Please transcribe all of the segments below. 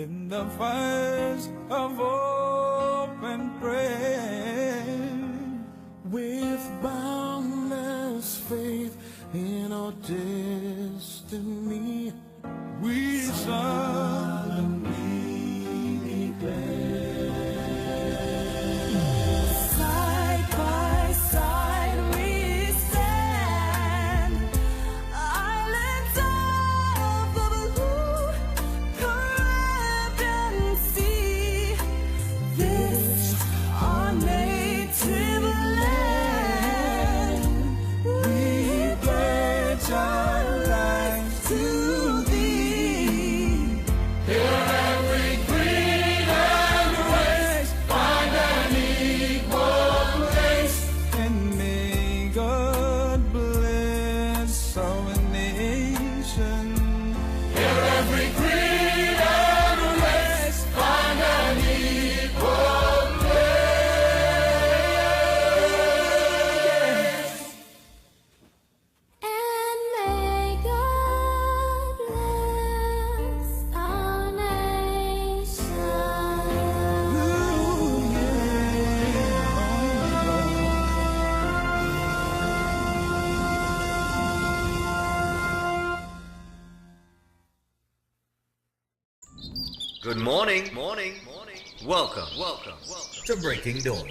in the fires of hope and prayer. With boundless faith in our destiny, we solemnly declare. Side by side we stand, islands of the blue Caribbean Sea. This our native land. We pledge our lives to thee. Here every creed and race find an equal place, and may God bless our nation. Here every creed and race find an equal place. And may God bless our nation. Good morning. Welcome to Breaking Dawn.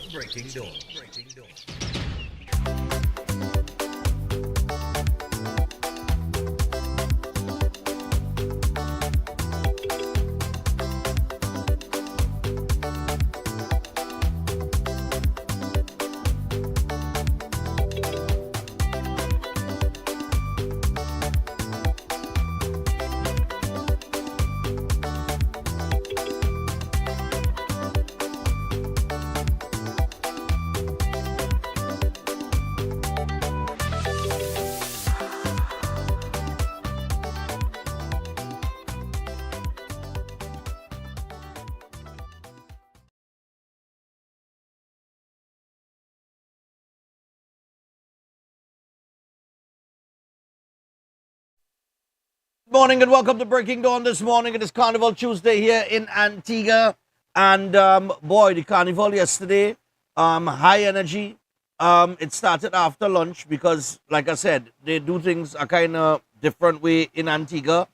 Good morning and welcome to Breaking Dawn this morning. It is Carnival Tuesday here in Antigua. And boy, the Carnival yesterday, high energy. It started after lunch because, like I said, they do things a kind of different way in Antigua.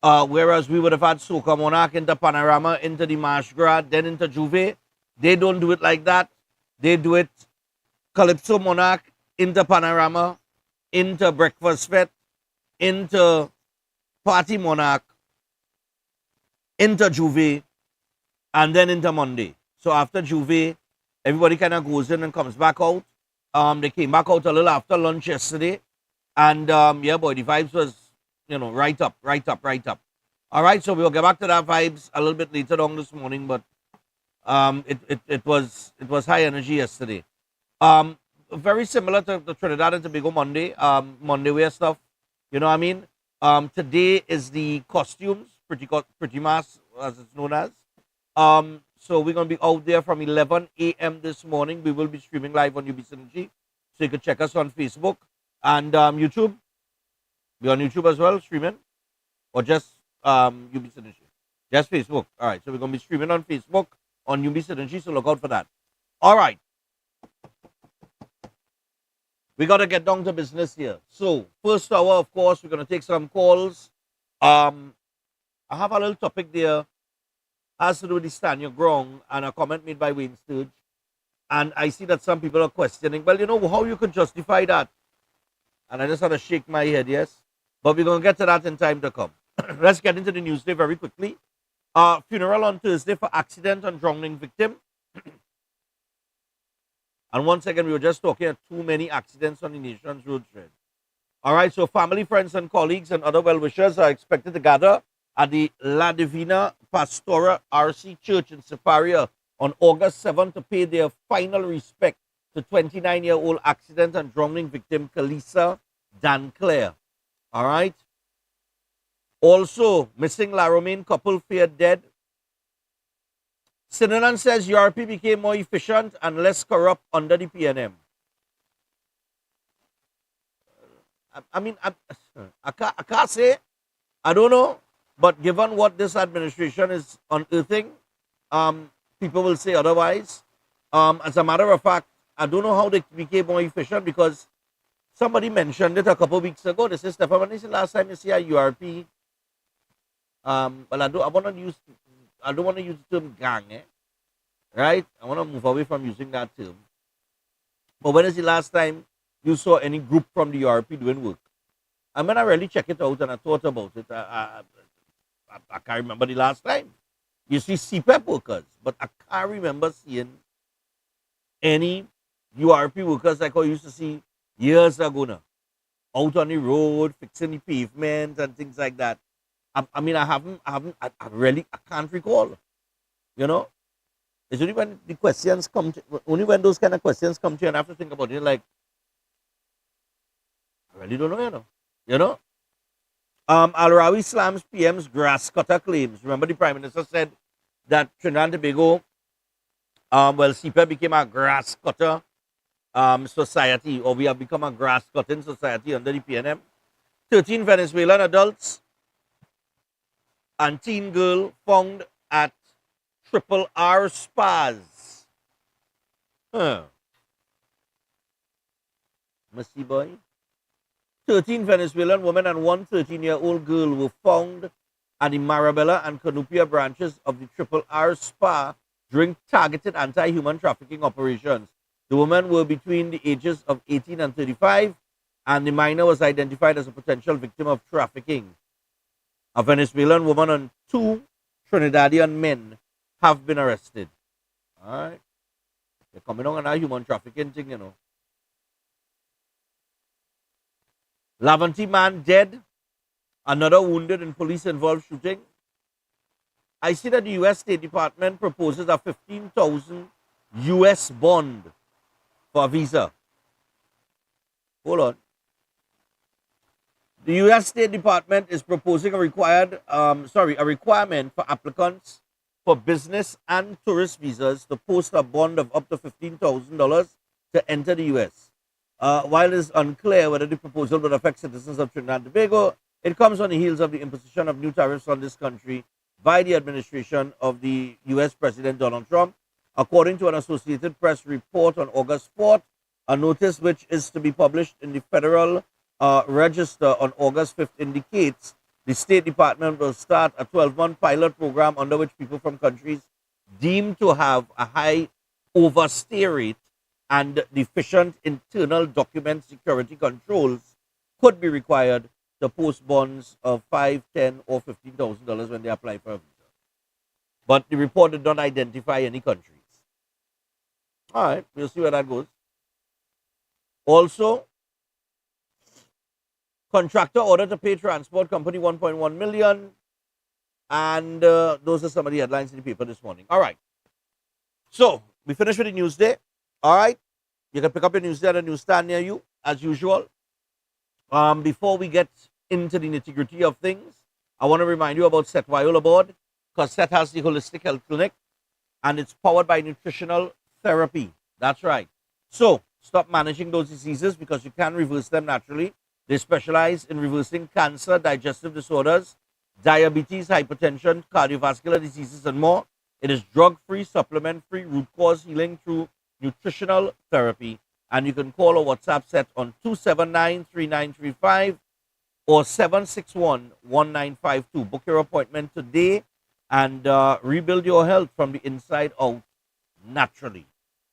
Whereas we would have had Soca Monarch into Panorama, into the Marsh Grad, then into Juve. They don't do it like that. They do it Calypso Monarch, into Panorama, into Breakfast Fete, into Party Monarch, into Juve, and then into Monday. So after Juve, everybody kind of goes in and comes back out. They came back out a little after lunch yesterday. And yeah, boy, the vibes was, right up. All right, so we'll get back to that vibes a little bit later on this morning, but it was high energy yesterday. Very similar to the Trinidad and Tobago Monday, Monday wear stuff. You know what I mean? Today is the costumes, pretty mass, as it's known as. So we're going to be out there from 11 a.m. this morning. We will be streaming live on UB Synergy. So you can check us on Facebook and YouTube. We're on YouTube as well, streaming. Or just UB Synergy. Just Facebook. All right, so we're going to be streaming on Facebook, on UB Synergy, so look out for that. All right. We got to get down to business here. So, first hour, of course, we're going to take some calls. I have a little topic there, has to do with the Stand Your Ground, and a comment made by Wayne Sturge. And I see that some people are questioning, well, how you could justify that? And I just had to shake my head, yes. But we're going to get to that in time to come. Let's get into the news day very quickly. Funeral on Thursday for accident and drowning victim. And once again, we were just talking about too many accidents on the nation's road trade. All right, so family, friends, and colleagues and other well-wishers are expected to gather at the La Divina Pastora RC Church in Siparia on August 7th to pay their final respect to 29-year-old accident and drowning victim Kalisa Danclair. All right. Also, missing La Romaine couple feared dead. Sinanan says URP became more efficient and less corrupt under the PNM. I can't say. I don't know. But given what this administration is unearthing, people will say otherwise. As a matter of fact, I don't know how they became more efficient because somebody mentioned it a couple of weeks ago. They said, Stefan, when is the last time you see a URP? Well, I don't want to use the term gang, right? I want to move away from using that term. But when is the last time you saw any group from the URP doing work? And when I really check it out and I thought about it, I can't remember the last time. You see CPEP workers, but I can't remember seeing any URP workers like I used to see years ago now, out on the road, fixing the pavement and things like that. I mean, I can't recall, you know? It's only when the questions come to, only when those kind of questions come to you and I have to think about it, like, I really don't know, you know? Al-Rawi slams PM's grass cutter claims. Remember the Prime Minister said that Trinidad and Tobago, CPA became a grass cutter society, or we have become a grass cutting society under the PNM. 13 Venezuelan adults and teen girl found at Triple R spas. Messy boy. 13 Venezuelan women and one 13-year-old girl were found at the Marabella and Canupia branches of the Triple R spa during targeted anti-human trafficking operations. The women were between the ages of 18 and 35, and the minor was identified as a potential victim of trafficking. A Venezuelan woman and two Trinidadian men have been arrested. All right. They're coming on a human trafficking thing, you know. Laventille man dead, another wounded in police-involved shooting. I see that the U.S. State Department proposes a $15,000 U.S. bond for a visa. Hold on. The U.S. State Department is proposing a requirement for applicants for business and tourist visas to post a bond of up to $15,000 to enter the U.S. While it is unclear whether the proposal would affect citizens of Trinidad and Tobago, it comes on the heels of the imposition of new tariffs on this country by the administration of the U.S. President Donald Trump. According to an Associated Press report on August 4th, a notice which is to be published in the Federal Register on August 5th indicates the State Department will start a 12-month pilot program under which people from countries deemed to have a high overstay rate and deficient internal document security controls could be required to post bonds of $5, $10, or $15,000 when they apply for a visa. But the report did not identify any countries. All right, we'll see where that goes. Also, contractor ordered to pay transport company $1.1 million. And those are some of the headlines in the paper this morning. All right. So, we finished with the news day. All right. You can pick up your news day at a newsstand near you, as usual. Before we get into the nitty-gritty of things, I want to remind you about Set Viola Board, because Set has the Holistic Health Clinic, and it's powered by nutritional therapy. That's right. So, stop managing those diseases because you can reverse them naturally. They specialize in reversing cancer, digestive disorders, diabetes, hypertension, cardiovascular diseases, and more. It is drug-free, supplement-free, root cause healing through nutritional therapy. And you can call or WhatsApp Set on 279-3935 or 761-1952. Book your appointment today and rebuild your health from the inside out naturally.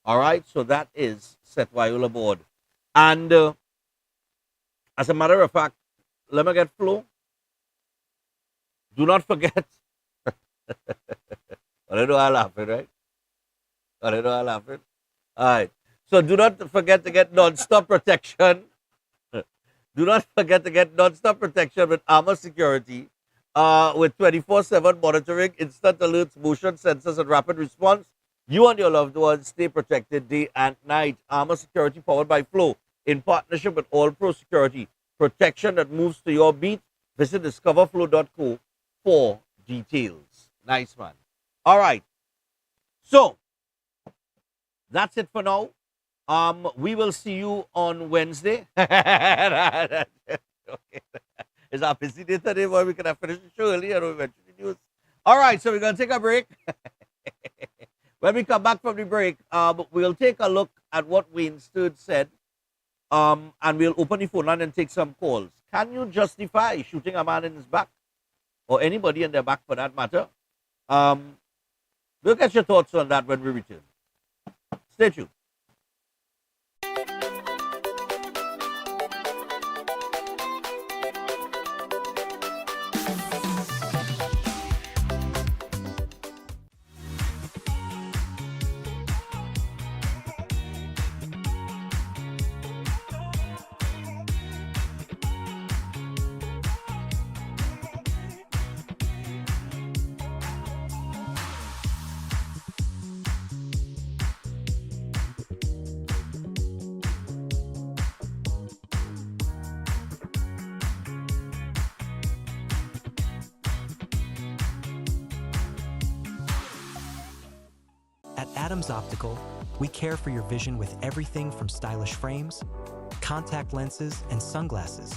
All right, so that is Set Viola Board. And as a matter of fact, let me get flow. Do not forget. I know I'm laughing, right? I know I'm laughing. All right. So do not forget to get non-stop protection. Do not forget to get non-stop protection with Armor Security with 24/7 monitoring, instant alerts, motion sensors, and rapid response. You and your loved ones stay protected day and night. Armor Security powered by Flow in partnership with All Pro Security. Protection that moves to your beat. Visit discoverflow.co for details. Nice, man. All right. So, that's it for now. We will see you on Wednesday. Okay. It's our busy day today, boy. We could have finished the show earlier, we mentioned the news. All right, so we're going to take a break. When we come back from the break, we'll take a look at what Wayne Sturd said, and we'll open the phone line and take some calls. Can you justify shooting a man in his back, or anybody in their back for that matter? We'll get your thoughts on that when we return. Stay tuned. At Adams Optical, we care for your vision with everything from stylish frames, contact lenses, and sunglasses,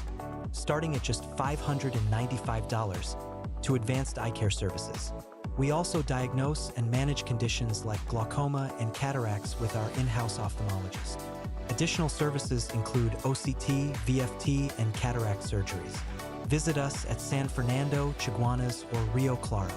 starting at just $595, to advanced eye care services. We also diagnose and manage conditions like glaucoma and cataracts with our in-house ophthalmologist. Additional services include OCT, VFT, and cataract surgeries. Visit us at San Fernando, Chaguanas, or Rio Claro.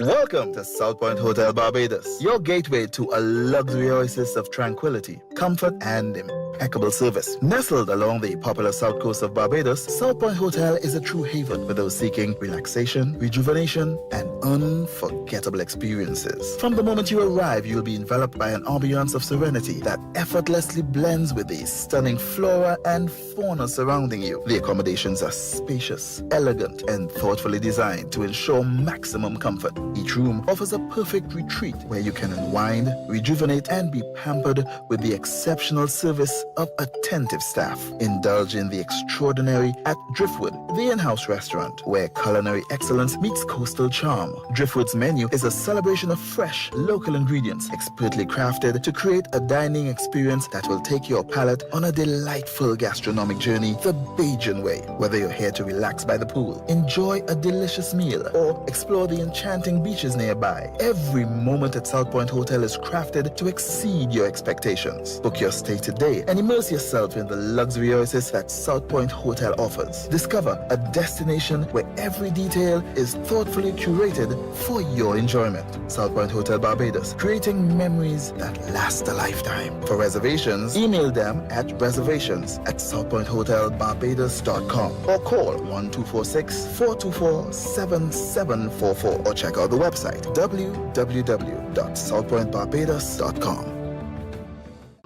Welcome to South Point Hotel Barbados, your gateway to a luxury oasis of tranquility, comfort, and impeccable service. Nestled along the popular south coast of Barbados, South Point Hotel is a true haven for those seeking relaxation, rejuvenation, and unforgettable experiences. From the moment you arrive, you'll be enveloped by an ambiance of serenity that effortlessly blends with the stunning flora and fauna surrounding you. The accommodations are spacious, elegant, and thoughtfully designed to ensure maximum comfort. Each room offers a perfect retreat where you can unwind, rejuvenate, and be pampered with the exceptional service of attentive staff. Indulge in the extraordinary at Driftwood, the in-house restaurant, where culinary excellence meets coastal charm. Driftwood's menu is a celebration of fresh, local ingredients, expertly crafted to create a dining experience that will take your palate on a delightful gastronomic journey the Bajan way. Whether you're here to relax by the pool, enjoy a delicious meal, or explore the enchanting beaches nearby, every moment at South Point Hotel is crafted to exceed your expectations. Book your stay today and immerse yourself in the luxury oasis that South Point Hotel offers. Discover a destination where every detail is thoughtfully curated for your enjoyment. South Point Hotel Barbados, creating memories that last a lifetime. For reservations, email them at reservations@southpointhotelbarbados.com or call 1246-424-7744 or check out the website www.southpointbarbados.com.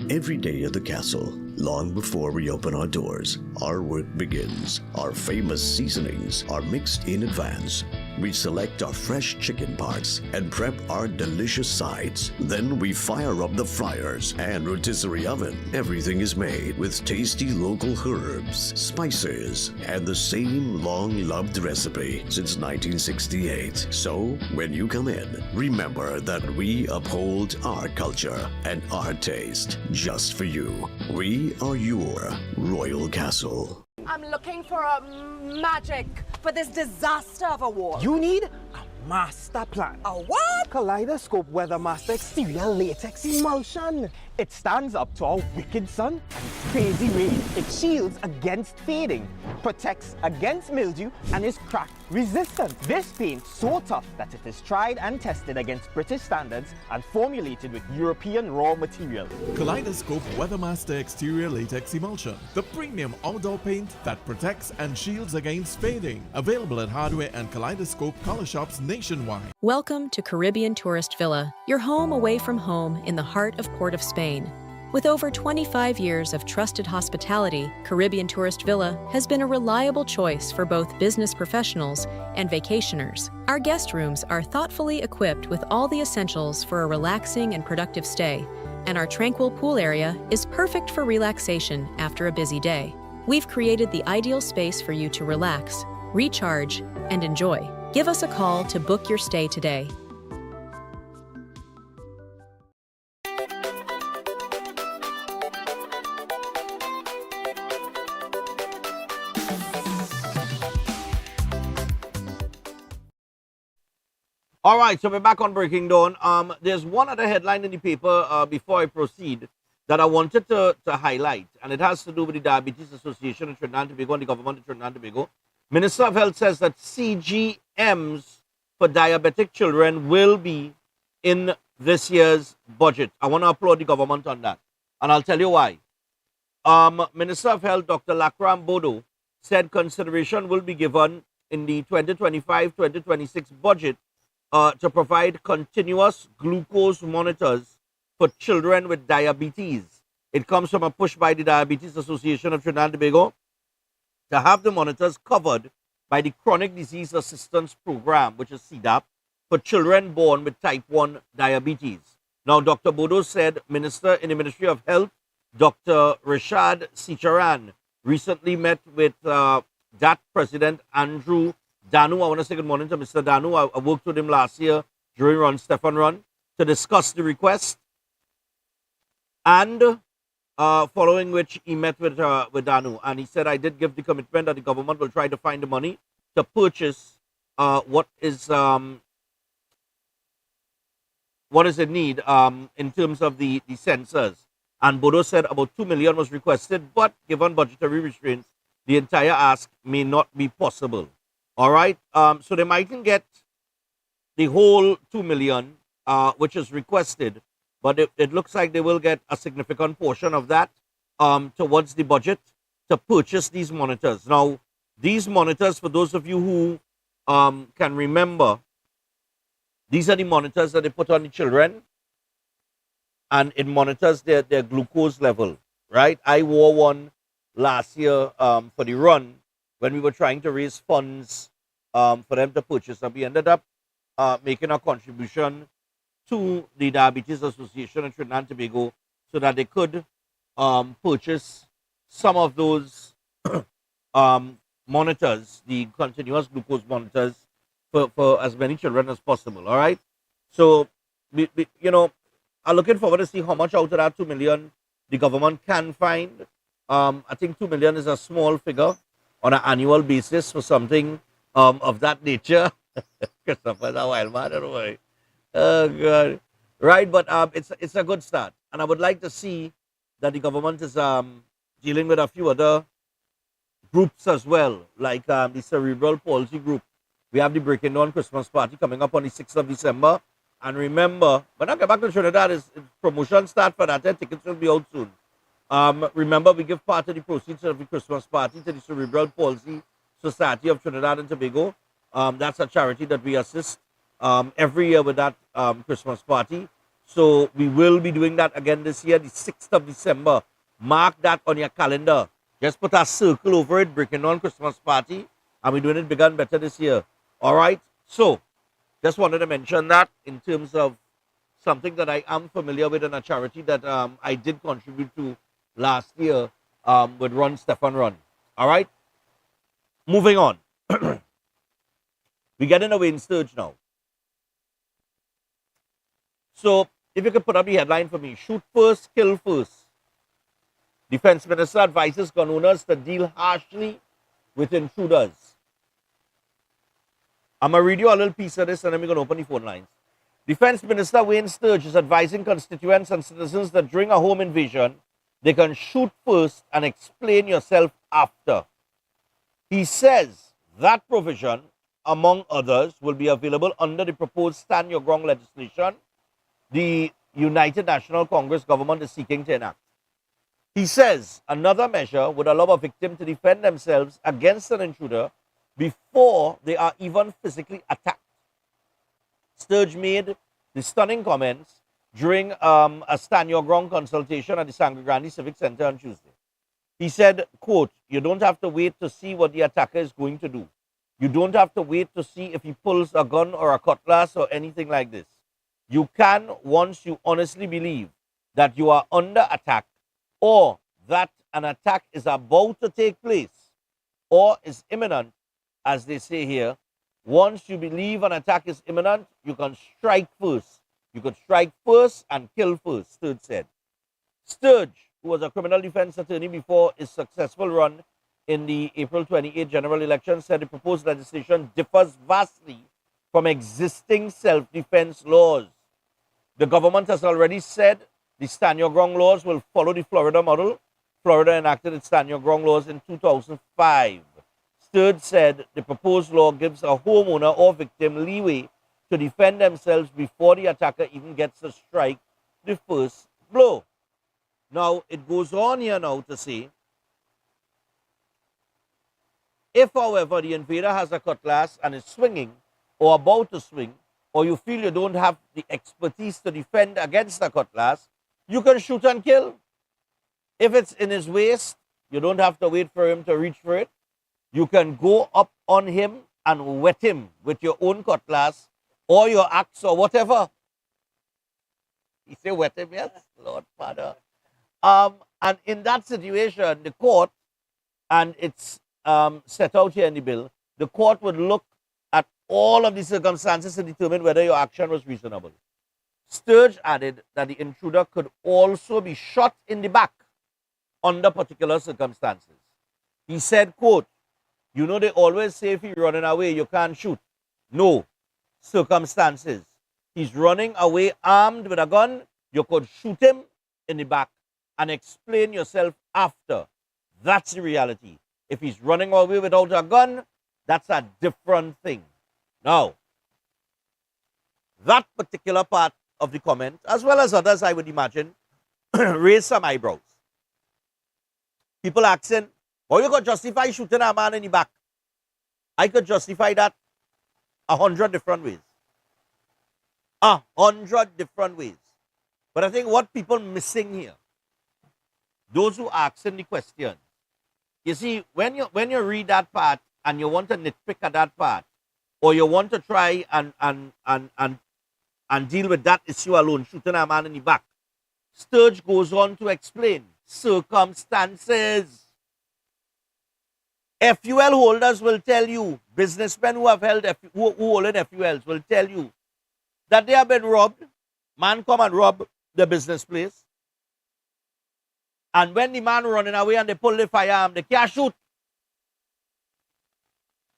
Every day at the castle, long before we open our doors, our work begins. Our famous seasonings are mixed in advance. We select our fresh chicken parts and prep our delicious sides. Then we fire up the fryers and rotisserie oven. Everything is made with tasty local herbs, spices, and the same long-loved recipe since 1968. So, when you come in, remember that we uphold our culture and our taste just for you. We are your Royal Castle. I'm looking for a magic for this disaster of a war. You need a master plan. A what? Kaleidoscope Weather Master Exterior Latex Emulsion. It stands up to our wicked sun and crazy rain. It shields against fading, protects against mildew, and is crack resistant. This paint so tough that it is tried and tested against British standards and formulated with European raw material. Kaleidoscope Weathermaster Exterior Latex Emulsion, the premium outdoor paint that protects and shields against fading. Available at hardware and Kaleidoscope color shops nationwide. Welcome to Caribbean Tourist Villa, your home away from home in the heart of Port of Spain. With over 25 years of trusted hospitality, Caribbean Tourist Villa has been a reliable choice for both business professionals and vacationers. Our guest rooms are thoughtfully equipped with all the essentials for a relaxing and productive stay, and our tranquil pool area is perfect for relaxation after a busy day. We've created the ideal space for you to relax, recharge, and enjoy. Give us a call to book your stay today. All right, so we're back on Breaking Dawn. There's one other headline in the paper before I proceed that I wanted to highlight, and it has to do with the Diabetes Association of Trinidad and Tobago and the government of Trinidad and Tobago. Minister of Health says that CGMs for diabetic children will be in this year's budget. I want to applaud the government on that, and I'll tell you why. Minister of Health, Dr. Lakram Bodo, said consideration will be given in the 2025-2026 budget to provide continuous glucose monitors for children with diabetes. It comes from a push by the Diabetes Association of Trinidad and Tobago to have the monitors covered by the Chronic Disease Assistance Program, which is CDAP, for children born with type 1 diabetes. Now, Dr. Bodo said Minister in the Ministry of Health, Dr. Rashad Sicharan, recently met with that President Andrew Danu. I want to say good morning to Mr. Danu. I worked with him last year during Run Stefan Run to discuss the request, and following which he met with Danu, and he said, I did give the commitment that the government will try to find the money to purchase what is in need in terms of the sensors. And Bodo said about 2 million was requested, but given budgetary restraints, the entire ask may not be possible. All right, so they mightn't get the whole 2 million, which is requested, but it looks like they will get a significant portion of that towards the budget to purchase these monitors. Now, these monitors, for those of you who can remember, these are the monitors that they put on the children, and it monitors their glucose level, right? I wore one last year for the run when we were trying to raise funds for them to purchase. And we ended up making a contribution to the Diabetes Association of Trinidad and Tobago so that they could purchase some of those monitors, the continuous glucose monitors, for as many children as possible. All right. So, I'm looking forward to see how much out of that 2 million the government can find. I think 2 million is a small figure on an annual basis for something of that nature. Christopher's a wild man, anyway. Oh, God. Right, but it's a good start. And I would like to see that the government is dealing with a few other groups as well, like the cerebral palsy group. We have the Breaking Dawn Christmas party coming up on the 6th of December. And remember, when I get back to Trinidad, promotion start for that. Tickets will be out soon. Remember, we give part of the proceeds of the Christmas party to the Cerebral Palsy Society of Trinidad and Tobago. That's a charity that we assist every year with that Christmas party. So we will be doing that again this year, the 6th of December. Mark that on your calendar. Just put a circle over it, Breaking On Christmas party. And we're doing it bigger and better this year. All right? So, just wanted to mention that in terms of something that I am familiar with and a charity that I did contribute to last year with Run Stefan Run. All right? Moving on. We're getting away in Sturge now. So, if you could put up the headline for me, shoot first, kill first. Defense Minister advises gun owners to deal harshly with intruders. I'm going to read you a little piece of this and then we're going to open the phone lines. Defense Minister Wayne Sturge is advising constituents and citizens that during a home invasion, they can shoot first and explain yourself after. He says that provision, among others, will be available under the proposed Stand Your Ground legislation the United National Congress government is seeking to enact. He says another measure would allow a victim to defend themselves against an intruder before they are even physically attacked. Sturge made the stunning comments during a Stand Your Ground consultation at the Sangre Grande Civic Center on Tuesday. He said, quote, you don't have to wait to see what the attacker is going to do. You don't have to wait to see if he pulls a gun or a cutlass or anything like this. You can, once you honestly believe that you are under attack or that an attack is about to take place or is imminent, as they say here, once you believe an attack is imminent, you can strike first. You could strike first and kill first, Sturge said. Sturge, who was a criminal defense attorney before his successful run in the April 28 general election, said the proposed legislation differs vastly from existing self-defense laws. The government has already said the stand your ground laws will follow the Florida model. Florida enacted its stand your ground laws in 2005. Sturge said the proposed law gives a homeowner or victim leeway to defend themselves before the attacker even gets to strike the first blow. Now, it goes on here now to say, if, however, the invader has a cutlass and is swinging or about to swing, or you feel you don't have the expertise to defend against the cutlass, you can shoot and kill. If it's in his waist, you don't have to wait for him to reach for it. You can go up on him and wet him with your own cutlass or your axe or whatever. He say wet him, yes, Lord Father. And in that situation, the court, and it's set out here in the bill, the court would look at all of the circumstances to determine whether your action was reasonable. Sturge added that the intruder could also be shot in the back under particular circumstances. He said, quote, you know they always say if you're running away, you can't shoot. No. Circumstances. He's running away armed with a gun, you could shoot him in the back and explain yourself after. That's the reality. If he's running away without a gun, that's a different thing. Now, that particular part of the comment, as well as others, I would imagine, raise some eyebrows. People asking, how you could justify shooting a man in the back? I could justify that 100 different ways. 100 different ways. But I think what people missing here, those who are asking the question, you see, when you read that part and you want to nitpick at that part, or you want to try and deal with that issue alone, shooting a man in the back, Sturge goes on to explain circumstances. FUL holders will tell you, businessmen who have held who hold in FULs will tell you that they have been robbed. Man come and rob the business place. And when the man running away and they pull the firearm, they can't shoot.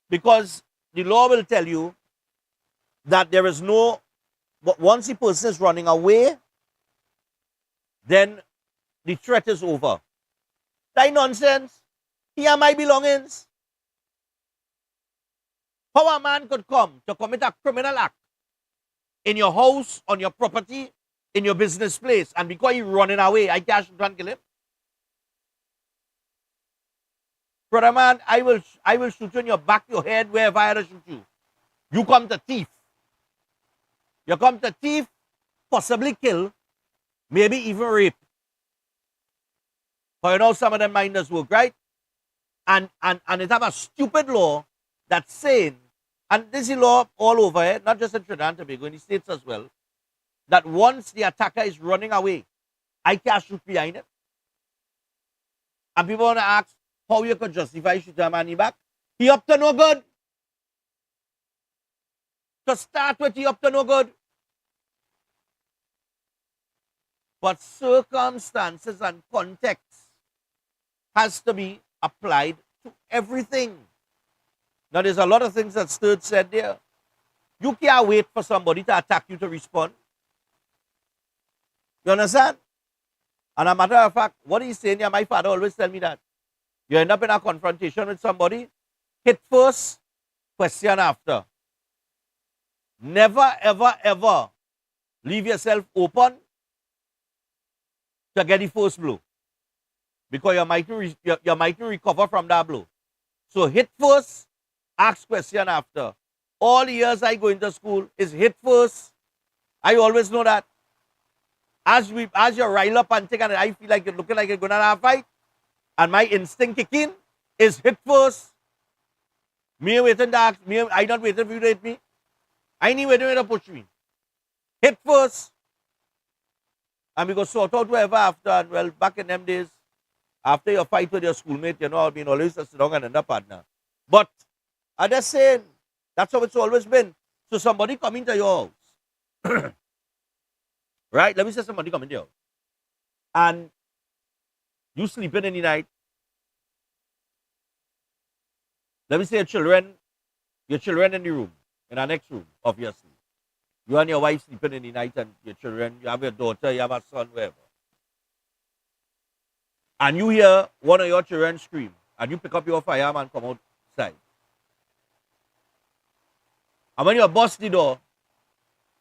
Because the law will tell you that there is no, but once the person is running away, then the threat is over. That nonsense. Here are my belongings. How a man could come to commit a criminal act in your house, on your property, in your business place, and because he's running away, I can't shoot and kill him? Brother man, I will shoot you in your back, your head, wherever I had to shoot you. You come to thief. You come to thief, possibly kill, maybe even rape. But you know some of them minders work, right? And it have a stupid law that's saying, and this is law all over here, not just in Trinidad and Tobago, in the States as well, that once the attacker is running away, I can't shoot behind him. And people want to ask how you could justify shooting a man in the back. He up to no good. To start with, he up to no good. But circumstances and context has to be applied to everything. Now, there's a lot of things that Sturge said there. You can't wait for somebody to attack you to respond. You understand? And a matter of fact, what he's saying here, my father always tell me that. You end up in a confrontation with somebody, hit first, question after. Never, ever, ever leave yourself open to get the first blow. Because you might recover from that blow. So hit first, ask question after. All the years I go into school is hit first. I always know that. As you rile up and take, and I feel like you're looking like you're going to have a fight, and my instinct kick in is hit first. Me waiting to ask, I not waiting for you to hit me. I ain't waiting to push me. Hit first. And we go sort out whoever after. And well, back in them days, after your fight with your schoolmate, you know, I mean, always to sit down and end up partner. But I'm just saying, that's how it's always been. So somebody come into your house. Right? Let me say somebody come into your house. And you sleeping in the night. Let me say your children in the room. in the next room, obviously. You and your wife sleeping in the night and your children, you have your daughter, you have a son, wherever. And you hear one of your children scream, and you pick up your firearm and come outside. And when you bust the door,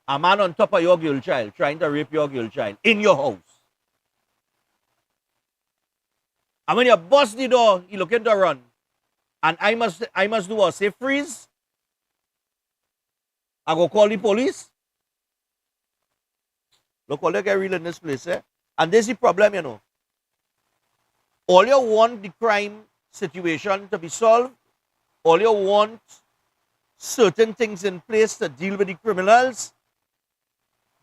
a man on top of your girl child trying to rape your girl child in your house. And when you bust the door, he looking to run. And I must do what? Say freeze? I go call the police? Look, all you get real in this place, eh? And this is the problem, you know. All you want the crime situation to be solved, all you want certain things in place to deal with the criminals,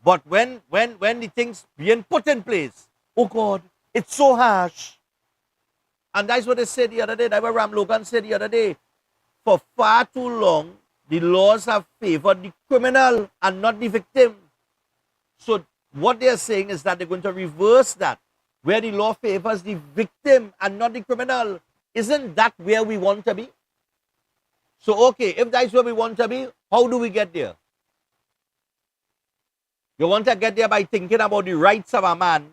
but when the things being put in place, oh God, it's so harsh. And that's what they said the other day, that's what Ram Logan said the other day. For far too long, the laws have favored the criminal and not the victim. So what they're saying is that they're going to reverse that, where the law favors the victim and not the criminal. Isn't that where we want to be? So, okay, if that's where we want to be, how do we get there? You want to get there by thinking about the rights of a man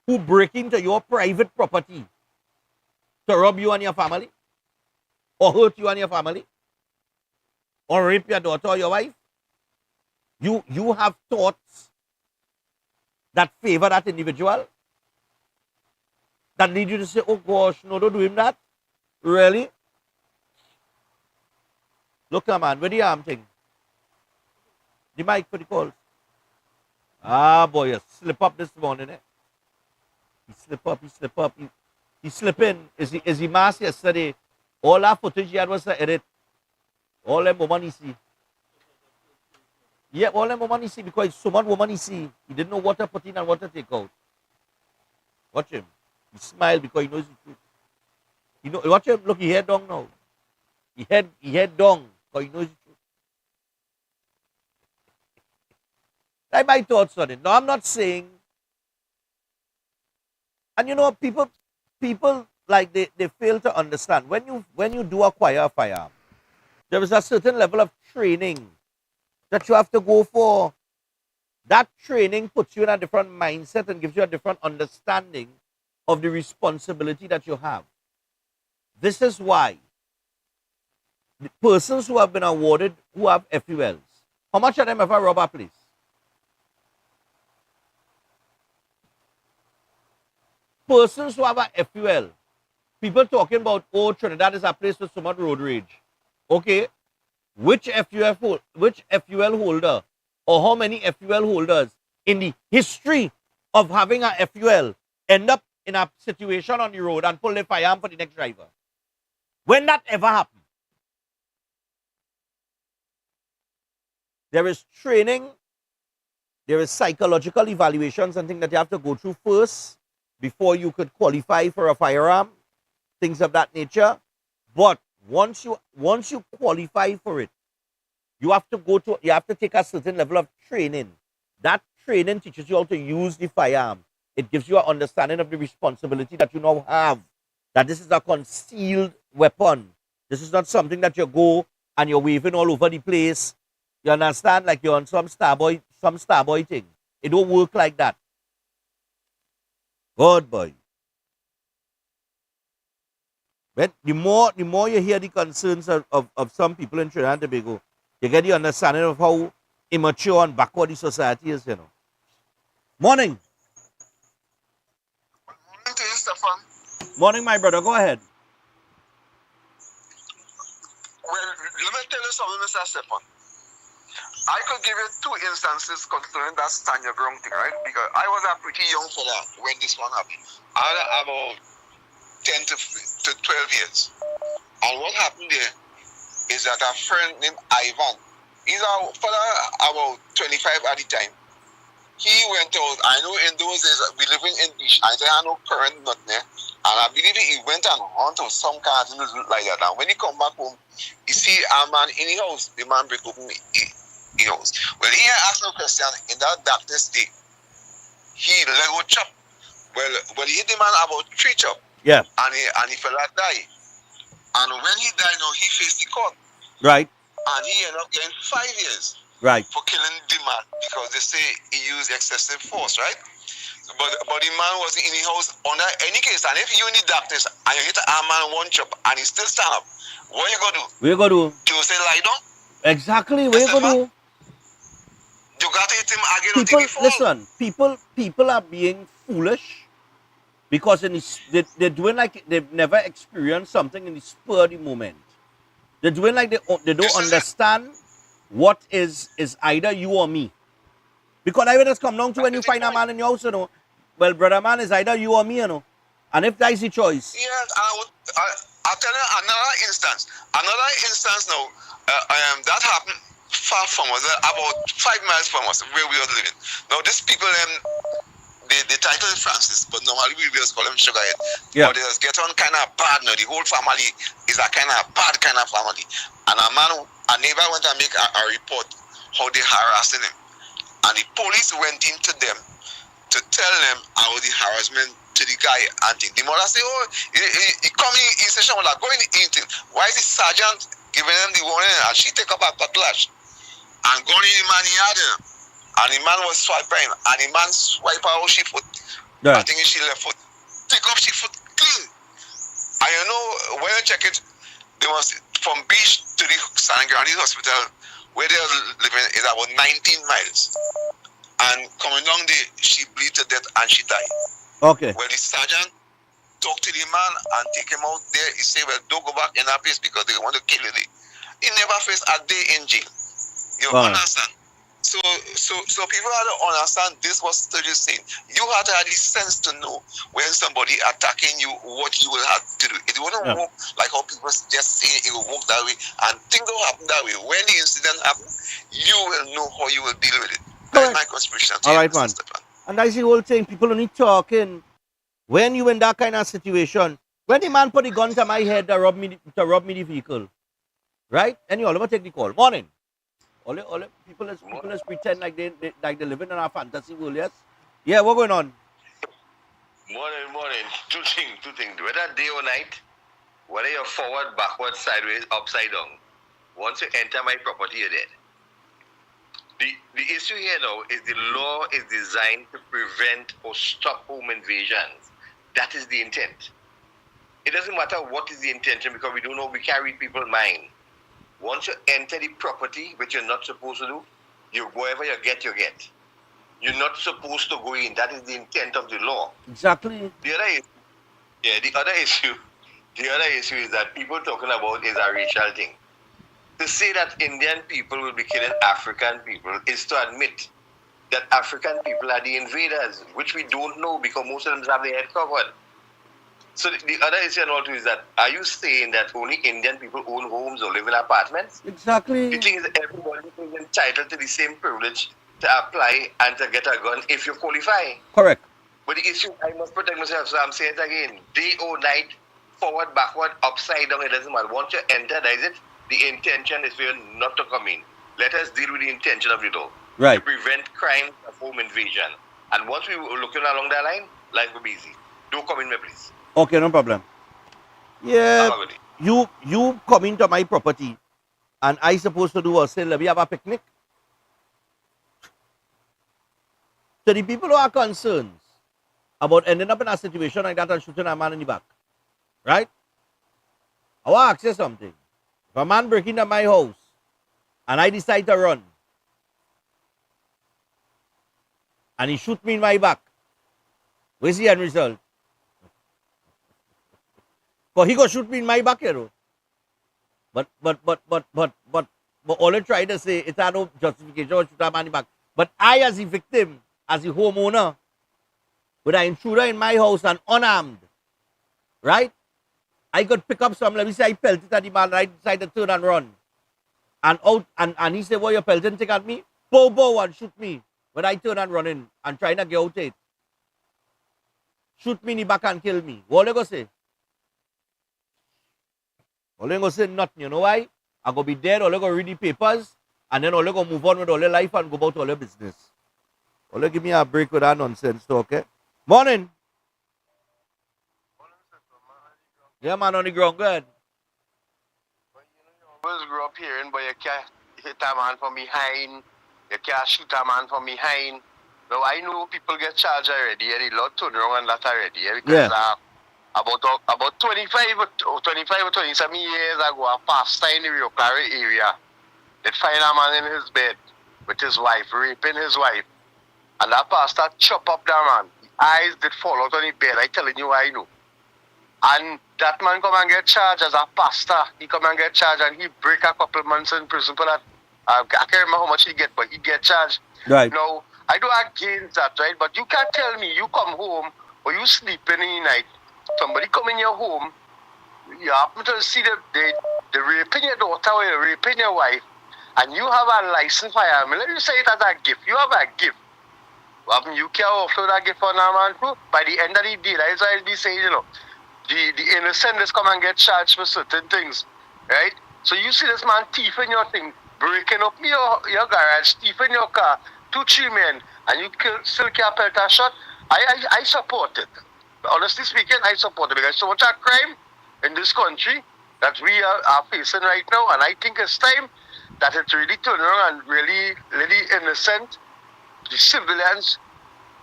who break into your private property to rob you and your family, or hurt you and your family, or rape your daughter or your wife. You have thoughts that favor that individual, that lead you to say, oh gosh, no, don't do him that. Really? Look, man, where the arm thing? The mic for the calls. Ah, boy, you slip up this morning, eh? He slip up. He slip in. Is he mass yesterday? All that footage he had was to edit. All them woman he see. Yeah, all them woman he see, because so much woman he see. He didn't know what to put in and what to take out. Watch him. He smiled because he knows the truth. You know, watch him. Look, he head down now. He head down because he knows the truth. That's my thoughts on it. No, I'm not saying. And you know, people like they fail to understand. When you do acquire a firearm, there is a certain level of training that you have to go for. That training puts you in a different mindset and gives you a different understanding of the responsibility that you have. This is why the persons who have been awarded, who have FULs, how much of them ever rob a place? Persons who have a FUL, people talking about, oh, Trinidad is a place with so much road rage. Okay, which FUL holder, or how many FUL holders in the history of having a FUL end up in a situation on the road and pull their firearm for the next driver? When that ever happened? There is training, there is psychological evaluations and things that you have to go through first before you could qualify for a firearm, things of that nature. But once you qualify for it, you have to take a certain level of training. That training teaches you how to use the firearm. It gives you an understanding of the responsibility that you now have. That this is a concealed weapon. This is not something that you go and you're waving all over the place. You understand? Like you're on some starboy thing. It don't work like that. Good boy. But the more you hear the concerns of some people in Trinidad and Tobago, you get the understanding of how immature and backward the society is, you know. Morning. Morning to you, Stefan. Morning, my brother. Go ahead. Well, let me tell you something, Mr. Stefan. I could give you two instances concerning that stand your ground thing, right? Because I was a pretty young fella when this one happened. I had about 10 to 12 years. And what happened there is that a friend named Ivan, he's a fella about 25 at the time. He went out, I know in those days, we living in Beach, I say I know current nothing there. And I believe he went and hunted some cars and like that. And when he come back home, he see a man in the house. The man break open the house. Well, he asked no question in that darkness day. He let go chop. Well, he hit the man about 3 chop. Yeah. And he fell out die. And when he died now, he faced the court. Right. and he ended up getting 5 years Right. for killing the man because they say he used excessive force, right? But the man was in the house under any case, and if you in the darkness and you hit a man one chop and he still stand up, what you gonna do? What you gonna do? You say lie down? Exactly. What you gonna do? You gotta hit him again People, until he fall. listen. People are being foolish because they're doing like they've never experienced something in the spur of the moment. They're doing like they don't understand what is either you or me. Because I will just come down to when you find a man in your house, you know. Well, brother man, is either you or me, you know. And if that is the choice. Yes, I'll tell you another instance. Another instance now, that happened far from us, about 5 miles from us, where we were living. Now, these people, the title is Francis, but normally we just call them Sugarhead. Yeah. But they just get on kind of bad now. The whole family is a kind of bad kind of family. And a neighbor went and make a report how they harassing him. And the police went into them to tell them how the harassment to the guy and thing. The mother say, oh, he come in, he say, like, go in the eating. Why is the sergeant giving them the warning? And she take up a cutlass and go in the man yard. And the man was swiping, and the man swipe out she foot. Yeah. I think she left foot. Take off she foot clean. And you know, when you check it, they was from beach to the San Grande hospital where they are living is about 19 miles. And coming down there, she bleed to death and she died. Okay. Well, the sergeant talked to the man and take him out there. He said, well, don't go back in that place because they want to kill you there. He never faced a day in jail. You understand? So people have to understand this was still just saying. You have to have the sense to know when somebody attacking you, what you will have to do. It wouldn't work like how people just say it will work that way, and things don't happen that way. When the incident happens, you will know how you will deal with it. That's my conspiration. All right, man. And that's the whole thing. People only talking when you in that kind of situation. When the man put the gun to my head to rob me the vehicle, right? And you all over take the call. Morning. All people let's pretend like they living in a fantasy world, yes? Yeah, what's going on? Morning. Two things. Whether day or night, whether you're forward, backward, sideways, upside down, once you enter my property, you're dead. The issue here now is the law is designed to prevent or stop home invasions. That is the intent. It doesn't matter what is the intention because we don't know, we can't read people's mind. Once you enter the property, which you're not supposed to do, you wherever you get. You're not supposed to go in. That is the intent of the law. Exactly. The other issue is that people talking about is a racial thing. To say that Indian people will be killing African people is to admit that African people are the invaders, which we don't know because most of them have their head covered. So the other issue and all too is that, are you saying that only Indian people own homes or live in apartments? Exactly. The thing is that everybody is entitled to the same privilege to apply and to get a gun if you qualify. Correct. But the issue, I must protect myself, so I'm saying it again, day or night, forward, backward, upside down, it doesn't matter. Once you enter, that is it. The intention is for you not to come in. Let us deal with the intention of it all. Right. To prevent crime of home invasion. And once we were looking along that line, life will be easy. Don't come in, me, please. Okay, no problem. Yeah, you come into my property and I supposed to do a say, let me have a picnic. So the people who are concerned about ending up in a situation like that and shooting a man in the back, right? I want to ask you something. If a man breaks into my house and I decide to run and he shoots me in my back, where's the end result? But he go shoot me in my back, you know. But all I try to say, it's no justification to shoot a man in the back. But I, as a victim, as a homeowner, with an intruder in my house and unarmed, right? I could pick up some, let me say I pelted at the man, and I decided to turn and run. And he said, well, you're pelting, take at me? Bow, and shoot me. When I turn and run in and trying to get out it. Shoot me in the back and kill me. What are you going to say? All they gonna say nothing, you know why? I gonna be dead, all they gonna read the papers, and then all they gonna move on with all their life and go about all their business. All they give me a break with that nonsense, okay? Morning. Yeah, man, on the ground, good. always grew up hearing, but you can't hit a man from behind, you can't shoot a man from behind. Now, I know people get charged already, and a lot turn around on that already, because about 25 or 27 years ago, a pastor in the Rio Clare area, they find a man in his bed with his wife, raping his wife. And that pastor chop up that man. The eyes did fall out on the bed. I telling you, I know. And that man come and get charged as a pastor. He come and get charged and he break a couple months in prison for that. I can't remember how much he get, but he get charged. Right. Now, I don't against that, right? But you can't tell me you come home or you sleeping in the night. Somebody come in your home. You happen to see the raping your daughter or the raping your wife. And you have a license firearm. Let me say it as a gift. You have a gift. You can offer that gift on a man too. By the end of the day, that's why I'll be saying, the innocent just come and get charged for certain things, right? So you see this man thieving your thing, breaking up your garage, thieving your car, 2-3 men, and you still can't pelt a shot. I support it. Honestly speaking, I support it because so much of crime in this country that we are facing right now, and I think it's time that it really turn around and really innocent, the civilians,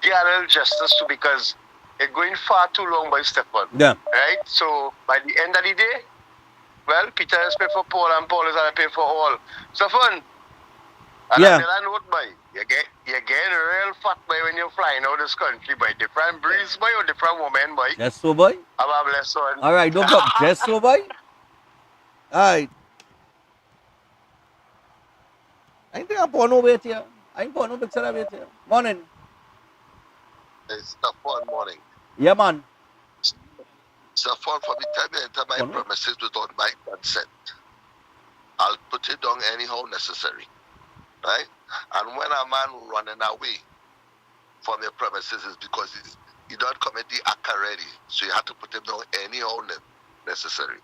get a little justice too, because it's going far too long by Stefan. Yeah. Right? So by the end of the day, well, Peter is paid for Paul and Paul is going to pay for all. Stefan, and yeah. I note, boy, you get real fat, boy, when you're flying out this country, boy. Different breeze, boy, or different woman, boy. Yes, so, boy. Have a blessed one. All right, no problem. Yes, so, boy. All right. I think I'm going over here. I'm going over here. Morning. It's the fun morning. Yeah, man. So for the time you enter my premises without my consent, I'll put it down anyhow necessary. Right? And when a man running away from your premises is because he don't commit the act already. So you have to put him down anyhow necessary.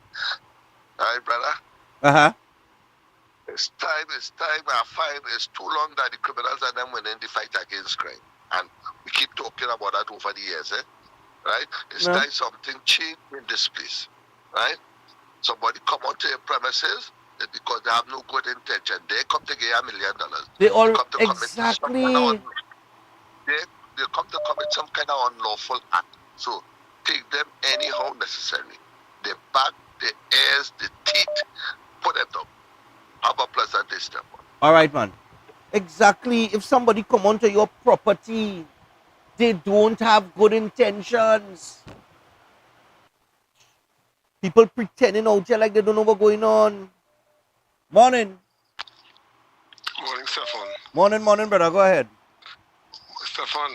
Alright, brother? Uh-huh. It's time. I find it's too long that the criminals and them winning the fight against crime. And we keep talking about that over the years, right? It's time something changed in this place, right? Somebody come onto your premises because they have no good intention. They come to get $1 million. They all come to exactly. They come to commit some kind of unlawful act. So take them anyhow necessary. The back, the ears, the teeth, put them down. Have a pleasant day, Stefan. All right, man. Exactly. If somebody come onto your property, they don't have good intentions. People pretending out here like they don't know what's going on. Morning. Morning, Stefan. Morning, brother. Go ahead. Stefan,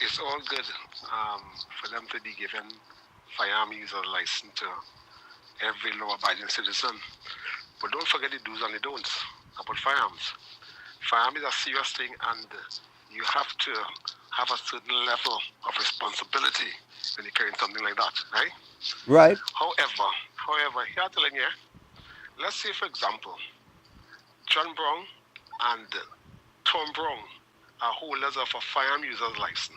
it's all good for them to be given firearm user license to every law-abiding citizen. But don't forget the do's and the don'ts about firearms. Firearm is a serious thing, and you have to have a certain level of responsibility when you're carrying something like that, right? Right. However, here I'm telling you, let's say, for example, John Brown and Tom Brown are holders of a firearm user's license.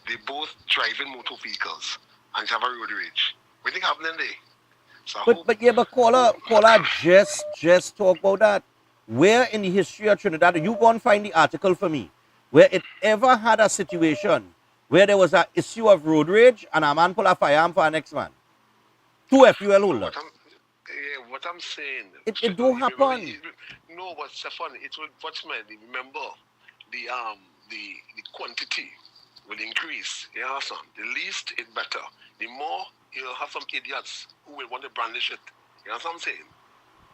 They both driving motor vehicles and have a road rage. What do you think happening there? So But caller, just talk about that. Where in the history of Trinidad, you go and find the article for me, where it ever had a situation where there was an issue of road rage and a man pull a firearm for a next man? 2 FUL holders. What I'm saying, it don't happen. No, but Stefan, it will. Remember, the quantity will increase. You know, son. The least is better. The more you'll have some idiots who will want to brandish it. You know what I'm saying?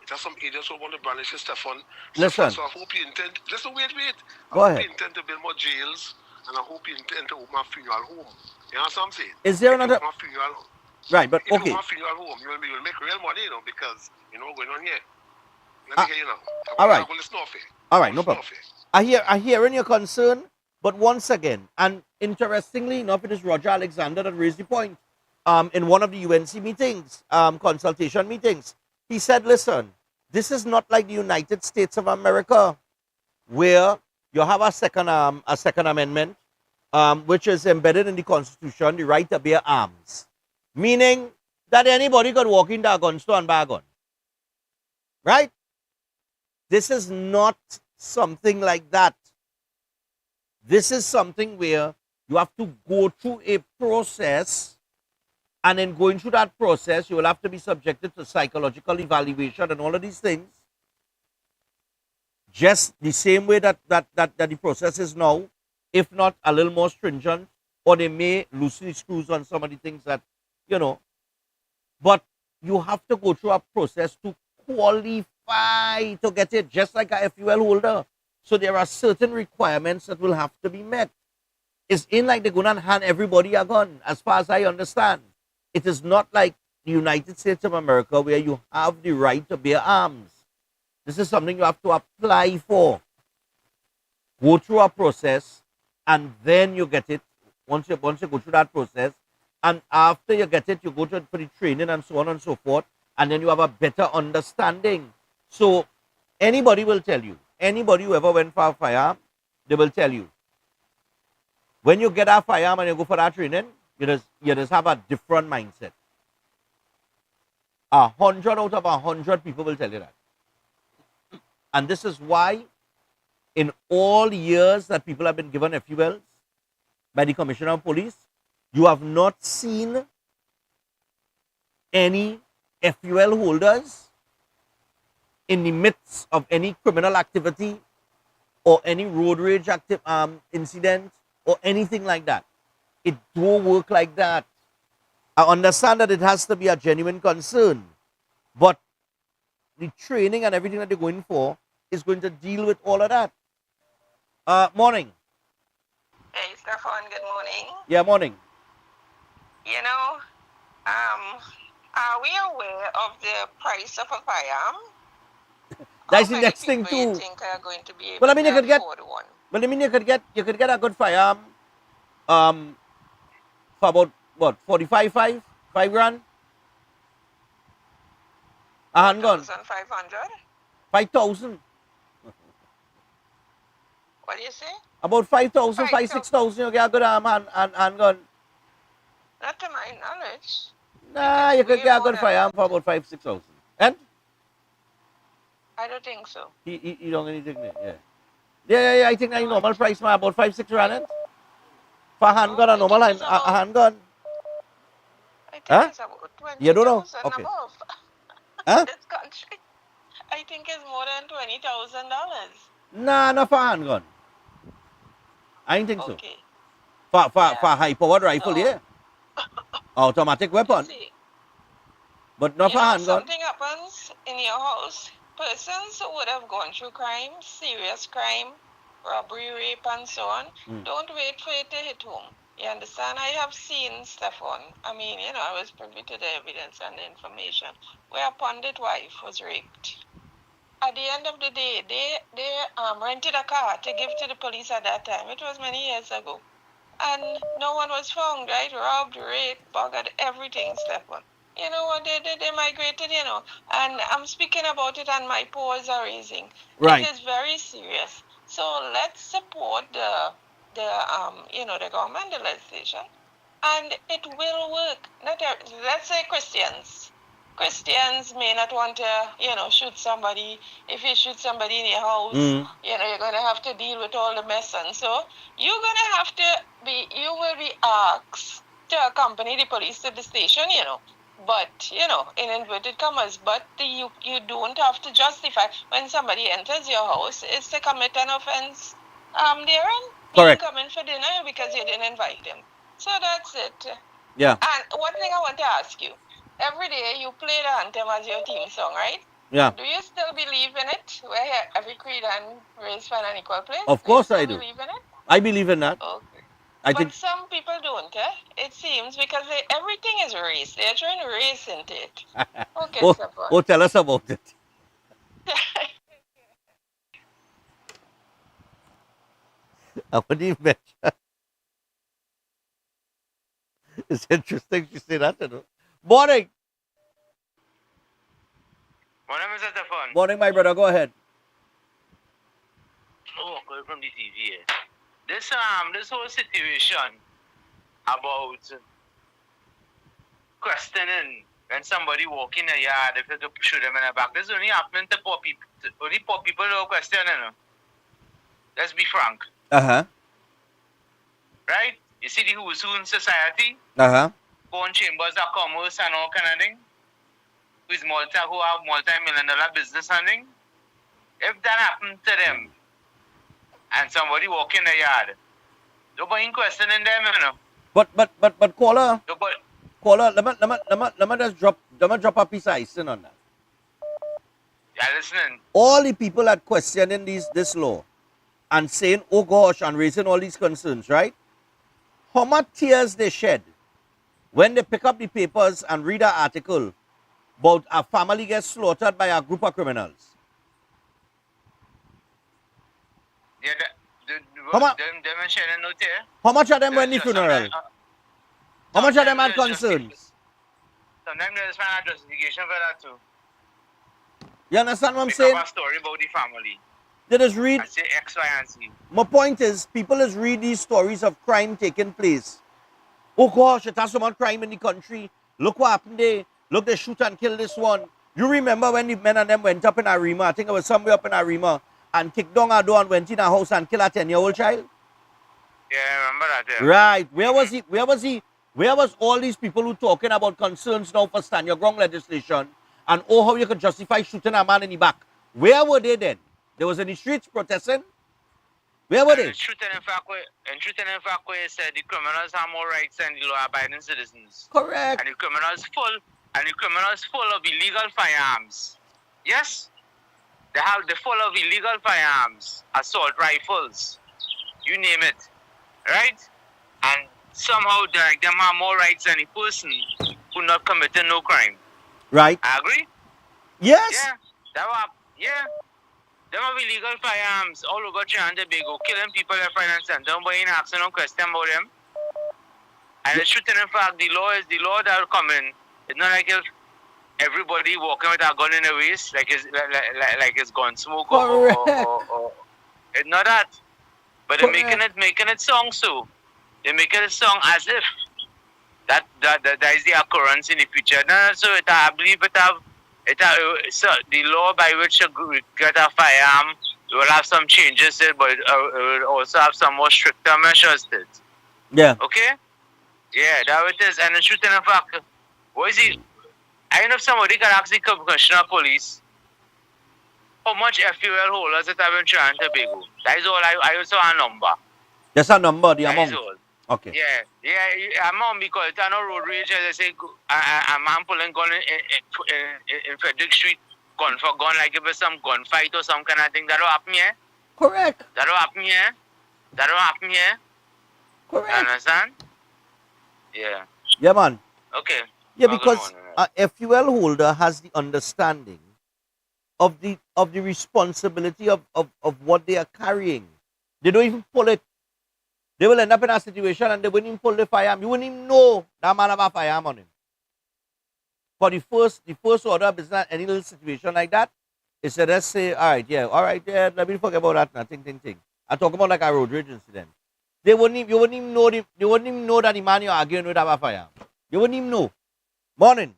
It has some idiots who want to brandish it, Stefan. Listen. So I hope you intend. Just wait. Go ahead. I hope you intend to build more jails, and I hope you intend to open a funeral home. You know what I'm saying? Is there another? Right, but okay. If you open a funeral home, you'll make real money, because you know what's going on here. Let me hear you now. All right. All right, no Listen problem. I hear in your concern, but once again, and interestingly enough, it is Roger Alexander that raised the point. In one of the UNC meetings, consultation meetings, he said, listen, this is not like the United States of America, where you have a second amendment, which is embedded in the Constitution, the right to bear arms. Meaning that anybody could walk into a gun store and buy a gun. Right? This is not something like that. This is something where you have to go through a process, and in going through that process, you will have to be subjected to psychological evaluation and all of these things. Just the same way that the process is now, if not a little more stringent, or they may loosen the screws on some of the things that, but you have to go through a process to qualify to get it, just like a FUL holder. So there are certain requirements that will have to be met. It's in like they're going to hand everybody a gun, as far as I understand. It is not like the United States of America where you have the right to bear arms. This is something you have to apply for. Go through a process, and then you get it. Once you go through that process, and after you get it, you go to it for the training and so on and so forth, and then you have a better understanding. So anybody will tell you, anybody who ever went for a firearm, they will tell you, when you get a firearm and you go for that training, you just have a different mindset. 100 out of 100 people will tell you that. And this is why in all years that people have been given FULs by the Commissioner of Police, you have not seen any FUL holders in the midst of any criminal activity or any road rage incident or anything like that. It don't work like that. I understand that it has to be a genuine concern, but the training and everything that they're going for is going to deal with all of that. Morning. Hey, Stefan, good morning. Yeah, morning. Are we aware of the price of a firearm? That's the next thing too. How many people do you think are going to be able to afford one? Well, I mean, you could get a good firearm for about what, 5 grand? A handgun. 500? 5,000. What do you say? About 5,000, 6,000, you get a good handgun. Not to my knowledge. Nah, you could get a good firearm for about 5,000-6,000. And? I don't think so. You don't anything there, yeah. Yeah, I think I normal price man about 5-6 rand. For a handgun, a normal handgun. I think it's about 20,000 You don't know? Okay. above. Huh? This country, I think it's more than $20,000. Nah, not for a handgun. I don't think so. Okay. For high-powered rifle, yeah. Automatic weapon. But not for a handgun. Something happens in your house. Persons who would have gone through crime, serious crime, robbery, rape, and so on, don't wait for it to hit home. You understand? I have seen Stefan. I mean, I was privy to the evidence and the information where a pundit wife was raped. At the end of the day, they rented a car to give to the police at that time. It was many years ago. And no one was found, right? Robbed, raped, buggered, everything, Stefan. You know what, they migrated, and I'm speaking about it and my paws are raising. Right. It is very serious. So let's support the government, the legislation, and it will work. Let's say Christians. Christians may not want to, shoot somebody. If you shoot somebody in your house, you're going to have to deal with all the mess. And so you're going to have to you will be asked to accompany the police to the station, But, in inverted commas, but you don't have to justify when somebody enters your house is to commit an offense therein. Correct. You come in for dinner because you didn't invite them. So that's it. Yeah. And one thing I want to ask you. Every day you play the anthem as your theme song, right? Yeah. Do you still believe in it? Where every creed and race find an equal place? Of course do you I still do. Believe in it? I believe in that. Okay. I but think some people don't, it seems, because everything is race. They're trying to race into it. Okay, support. Tell us about it. What do you mention? It's interesting you say that, Morning. Morning, Mr. Stefan. Morning, my brother. Go ahead. Oh, going from the TV. This whole situation about questioning, when somebody walk in a yard, if you could shoot them in the back, this is only happening to poor people. Only poor people don't question, you know. Let's be frank. Uh-huh. Right? You see the who's who in society? Uh-huh. Own chambers of commerce and all kind of thing. Who have multi-million-dollar business and thing. If that happened to them, and somebody walk in the yard, nobody questioning them, you know. But caller, Nobody. let me just drop a piece of icing on that. Yeah, listening. All the people that questioning this law and saying, oh gosh, and raising all these concerns, right? How much tears they shed when they pick up the papers and read an article about a family gets slaughtered by a group of criminals. Yeah, How much? them shedding no tear. How much of them went in the funeral? How much of them had concerns? Sometimes there's find a justification for that too. You understand what I'm Pick saying? up a story about the family. They just read. I say X, Y, and Z. My point is, people just read these stories of crime taking place. Oh gosh, it has so much crime in the country. Look what happened there. Look, they shoot and kill this one. You remember when the men and them went up in Arima? I think it was somewhere up in Arima, and kicked down a door and went in a house and killed a 10-year-old child? Yeah, I remember that. Yeah. Right. Where was he? Where was he? Where was all these people who talking about concerns now for stand your ground legislation and oh how you could justify shooting a man in the back? Where were they then? They was in the streets protesting? Where were they? In truth and in fact, we said the criminals have more rights than the law-abiding citizens. Correct. And the criminals full of illegal firearms. Yes, they're full of illegal firearms, assault rifles, you name it, right? And somehow them have more rights than a person who not committing no crime. Right. I agree. Yes. Yeah. Them have illegal firearms all over Trinidad and Tobago, killing people left, right, and center. Nobody asking no question about them. And the truth, in fact, the law that will come in. It's not like if everybody walking with a gun in the waist, like it's gun smoke or it's not that. But they're making it song so. They're making it song as if that is the occurrence in the future. No, so I believe so the law by which you get a firearm will have some changes to it, but it will also have some more stricter measures to it. Yeah. Okay? Yeah, that it is. And the truth in fact, what is it? I don't know if somebody can ask the Commissioner of Police how much FUL holders that have in Trinidad and Tobago. That is all. I also have a number. That's a number, the That amount. is all. Okay. Yeah, amount because it's no road rage. As I say, a man pulling gun in Frederick Street, gun for gun, like if it's some gunfight or some kind of thing. That will happen here. Correct. That will happen here. Correct. You understand? Yeah. Yeah, man. Okay. Yeah, because a FUL holder has the understanding of the responsibility of what they are carrying. They don't even pull it. They will end up in a situation and they wouldn't even pull the firearm. You wouldn't even know that man have a firearm on him. For the first order of business, any little situation like that, is to just say, all right, let me forget about that now. Think. I talk about like a road rage incident. You wouldn't even know that the man you're arguing with have a firearm. You wouldn't even know. Morning.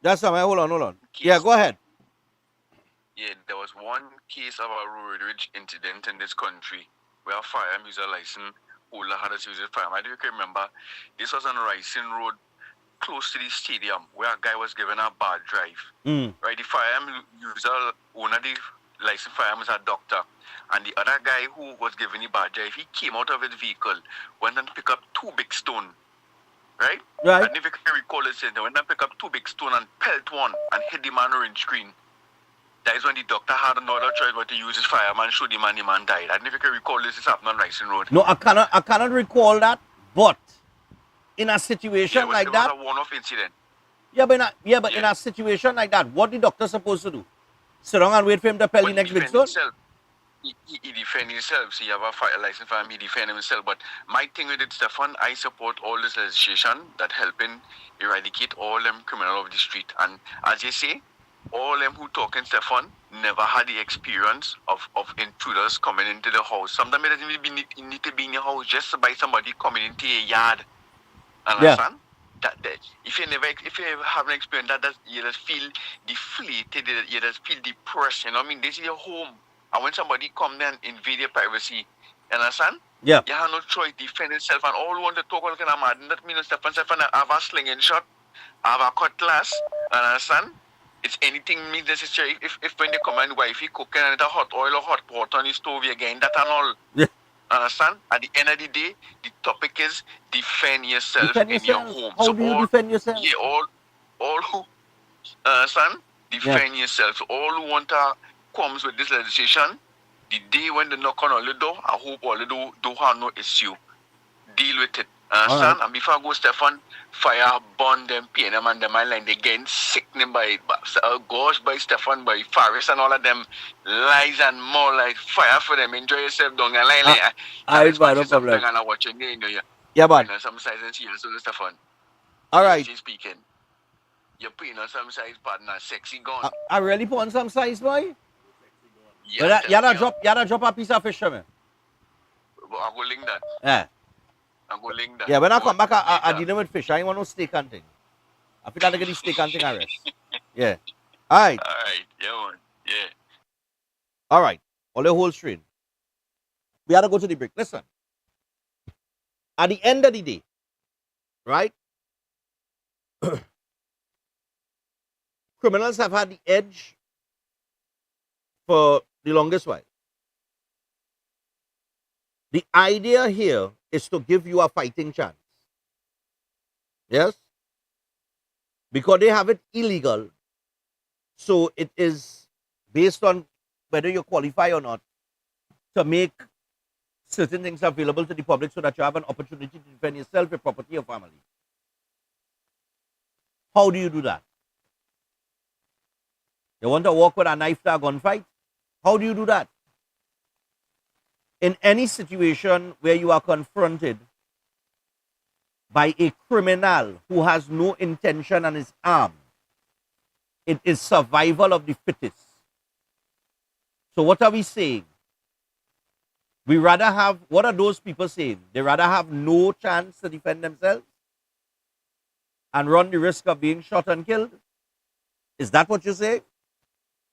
That's something. Hold on. Yeah, go ahead. Yeah, there was one case of a road rage incident in this country where a firearm user license holder had a use of firearm. I don't remember. This was on Rising Road, close to the stadium, where a guy was given a bad drive. Right, the firearm user, one of the licensed firearms, was a doctor, and the other guy who was given the bad drive, he came out of his vehicle, went and picked up two big stones. Right? And if you can recall it, they went and picked up two big stones and pelt one and hit the man orange screen. That is when the doctor had another choice but to use his fireman and shoot the man died. I don't know if you can recall this happened on Rising Road. No, I cannot recall that, but in a situation like that. It was a one-off incident. But in a situation like that, what the doctor supposed to do? Sit down and wait for him to pelt the next big stone? He defend himself. So he have a fire license for him, he defend himself. But my thing with it, Stefan, I support all this legislation that helping eradicate all them criminals of the street. And as you say, all them who talking, Stefan, never had the experience of intruders coming into the house. Sometimes it doesn't even need to be in your house, just by somebody coming into your yard. Understand? That if you haven't experienced that, you just feel deflated, you just feel depressed. You know what I mean? This is your home. And when somebody come there and invade your privacy, you understand? Yeah. You have no choice, defend yourself, and all want to talk all kind of mad. That means Stefan I have a slinging shot, I have a cutlass, understand? It's anything means necessary. If when they come and wifey cooking and it's a hot oil or hot water on the stove again, that and all. Yeah. Understand? At the end of the day, the topic is defend yourself Defend in your yourself. home. How do you defend yourself? Yeah, all who understand? Defend yourself. So all who want to comes with this legislation, the day when they knock on all the door, I hope all the door do have no issue. Deal with it. Understand? Right. And before I go, Stefan, fire, burn them, pain them, and them line. They getting sickening by gosh, by Stefan, by Faris, and all of them lies and more like fire for them. Enjoy yourself, don't line. No problem. And I watch you, Yeah, but some sizes here, so Stefan. all right. Speaking. You're putting on some size partner, sexy gun. I really put on some size, boy. Yeah, You drop a piece of fish for me. I go link that. Yeah. I go link that. Yeah, when I come back, I deal with fish. I ain't want no steak and thing. I feel like I get the steak and thing I rest. Yeah. All right. All right. Yeah, man. Yeah. All right. All the whole string. We had to go to the break. Listen. At the end of the day, right? Criminals have had the edge for the longest while. The idea here is to give you a fighting chance. Yes? Because they have it illegal. So it is based on whether you qualify or not to make certain things available to the public so that you have an opportunity to defend yourself, your property, your family. How do you do that? You want to walk with a knife to a gunfight? How do you do that? In any situation where you are confronted by a criminal who has no intention and is armed, it is survival of the fittest. So what are we saying? We rather have, what are those people saying? They rather have no chance to defend themselves and run the risk of being shot and killed? Is that what you're saying?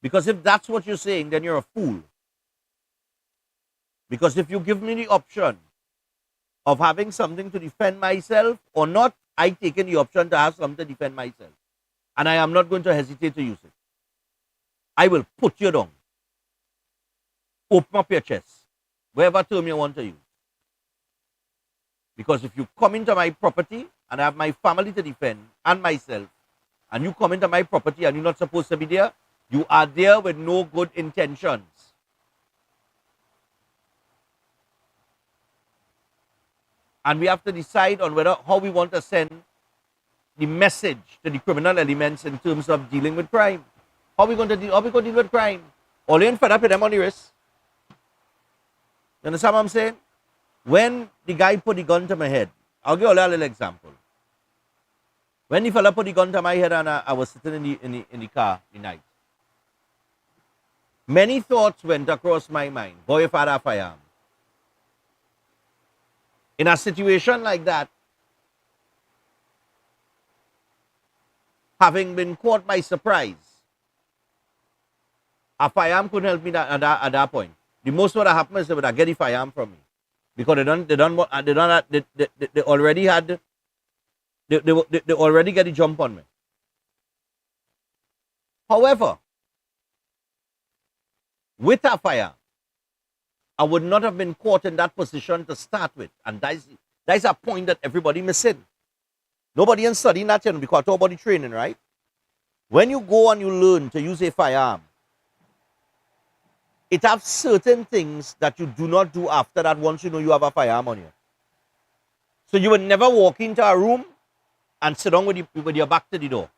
Because if that's what you're saying, then you're a fool. Because if you give me the option of having something to defend myself or not, I take the option to have something to defend myself. And I am not going to hesitate to use it. I will put you down. Open up your chest. Whatever term you want to use. Because if you come into my property and I have my family to defend and myself, and you come into my property and you're not supposed to be there, you are there with no good intentions. And we have to decide on how we want to send the message to the criminal elements in terms of dealing with crime. How are we going to deal with crime? All you fed up with them on the wrist. You understand what I'm saying? When the guy put the gun to my head, I'll give you a little example. When the fella put the gun to my head and I was sitting in the car the night, many thoughts went across my mind. Boy, if I had a firearm. In a situation like that, having been caught by surprise, a firearm couldn't help me at that point. The most what happened is they would have get the firearm from me. Because they already had, they already get the jump on me. However, with a firearm, I would not have been caught in that position to start with. And that's a point that everybody missing. Nobody in studying that, because talk about the training, right? When you go and you learn to use a firearm, it has certain things that you do not do after that once you know you have a firearm on you. So you would never walk into a room and sit down with your back to the door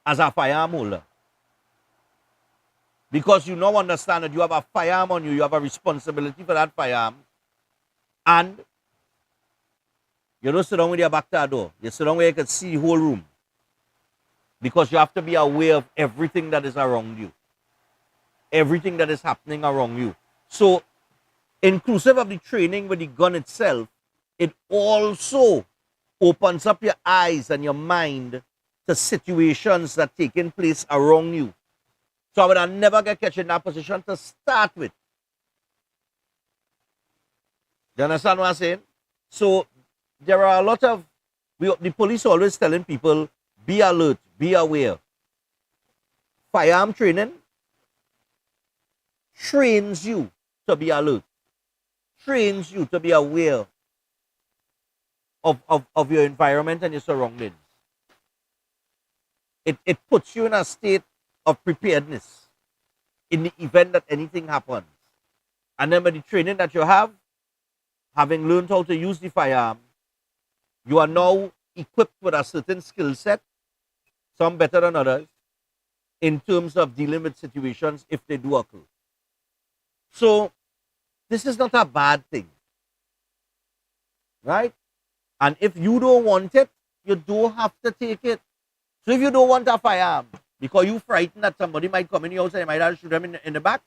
as a firearm holder. Because you now understand that you have a firearm on you, you have a responsibility for that firearm, and you don't sit down with your back to the door. You sit down where you can see the whole room. Because you have to be aware of everything that is around you. Everything that is happening around you. So, inclusive of the training with the gun itself, it also opens up your eyes and your mind to situations that taking place around you. So I would have never get catch in that position to start with. Do you understand what I'm saying? So there are a lot of, the police always telling people, be alert, be aware. Firearm training trains you to be alert, trains you to be aware of your environment and your surroundings. It puts you in a state of preparedness in the event that anything happens. And then with the training that you have, having learned how to use the firearm, you are now equipped with a certain skill set, some better than others, in terms of dealing with situations if they do occur. So this is not a bad thing, right? And if you don't want it, you don't have to take it. So if you don't want a firearm because you're frightened that somebody might come in your house and you might have to shoot them in the back,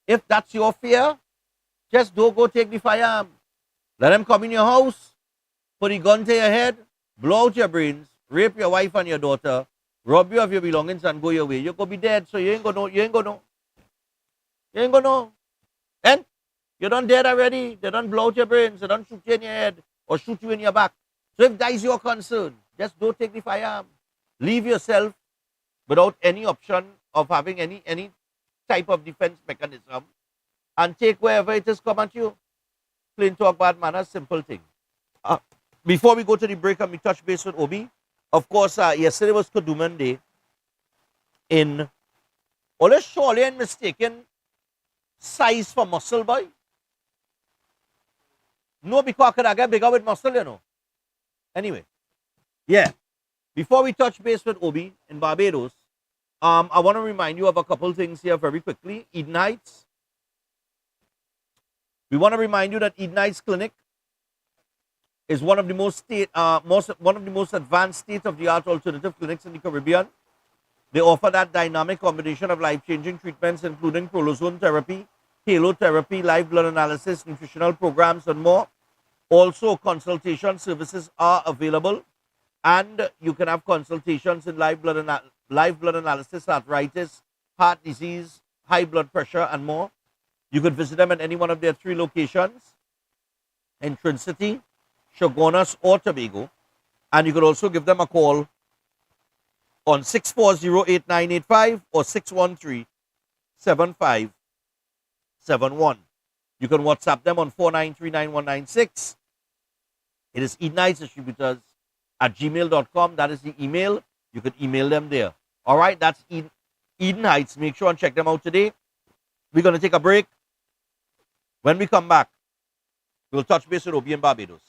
if that's your fear, just don't go take the firearm. Let them come in your house, put a gun to your head, blow out your brains, rape your wife and your daughter, rob you of your belongings and go your way. You're going to be dead, so you ain't going to know. You ain't going to know. You ain't going to know. And you done dead already. They done blow out your brains. They done shoot you in your head or shoot you in your back. So if that is your concern, just don't take the firearm. Leave yourself without any option of having any type of defense mechanism and take wherever it is come at you. Plain talk, bad manners, simple thing. Before we go to the break and we touch base with Obi, of course, yesterday was Kaduma Day in, always surely and mistaken, size for muscle, boy. No, because I get bigger with muscle, you know. Anyway, yeah. Before we touch base with Obi in Barbados, I want to remind you of a couple things here very quickly. Eden Heights. We want to remind you that Eden Heights Clinic is one of the most advanced state-of-the-art alternative clinics in the Caribbean. They offer that dynamic combination of life-changing treatments, including prolozone therapy, halotherapy, live blood analysis, nutritional programs, and more. Also, consultation services are available, and you can have consultations in live blood analysis, arthritis, heart disease, high blood pressure, and more. You could visit them at any one of their 3 locations in Trinity, Chaguanas, or Tobago. And you could also give them a call on 640-8985 or 613-7571. You can WhatsApp them on 493-9196. It is Eden Heights Distributors at gmail.com. That is the email. You could email them there. All right, that's Eden Heights. Make sure and check them out today. We're going to take a break. When we come back, we'll touch base with Obi in Barbados.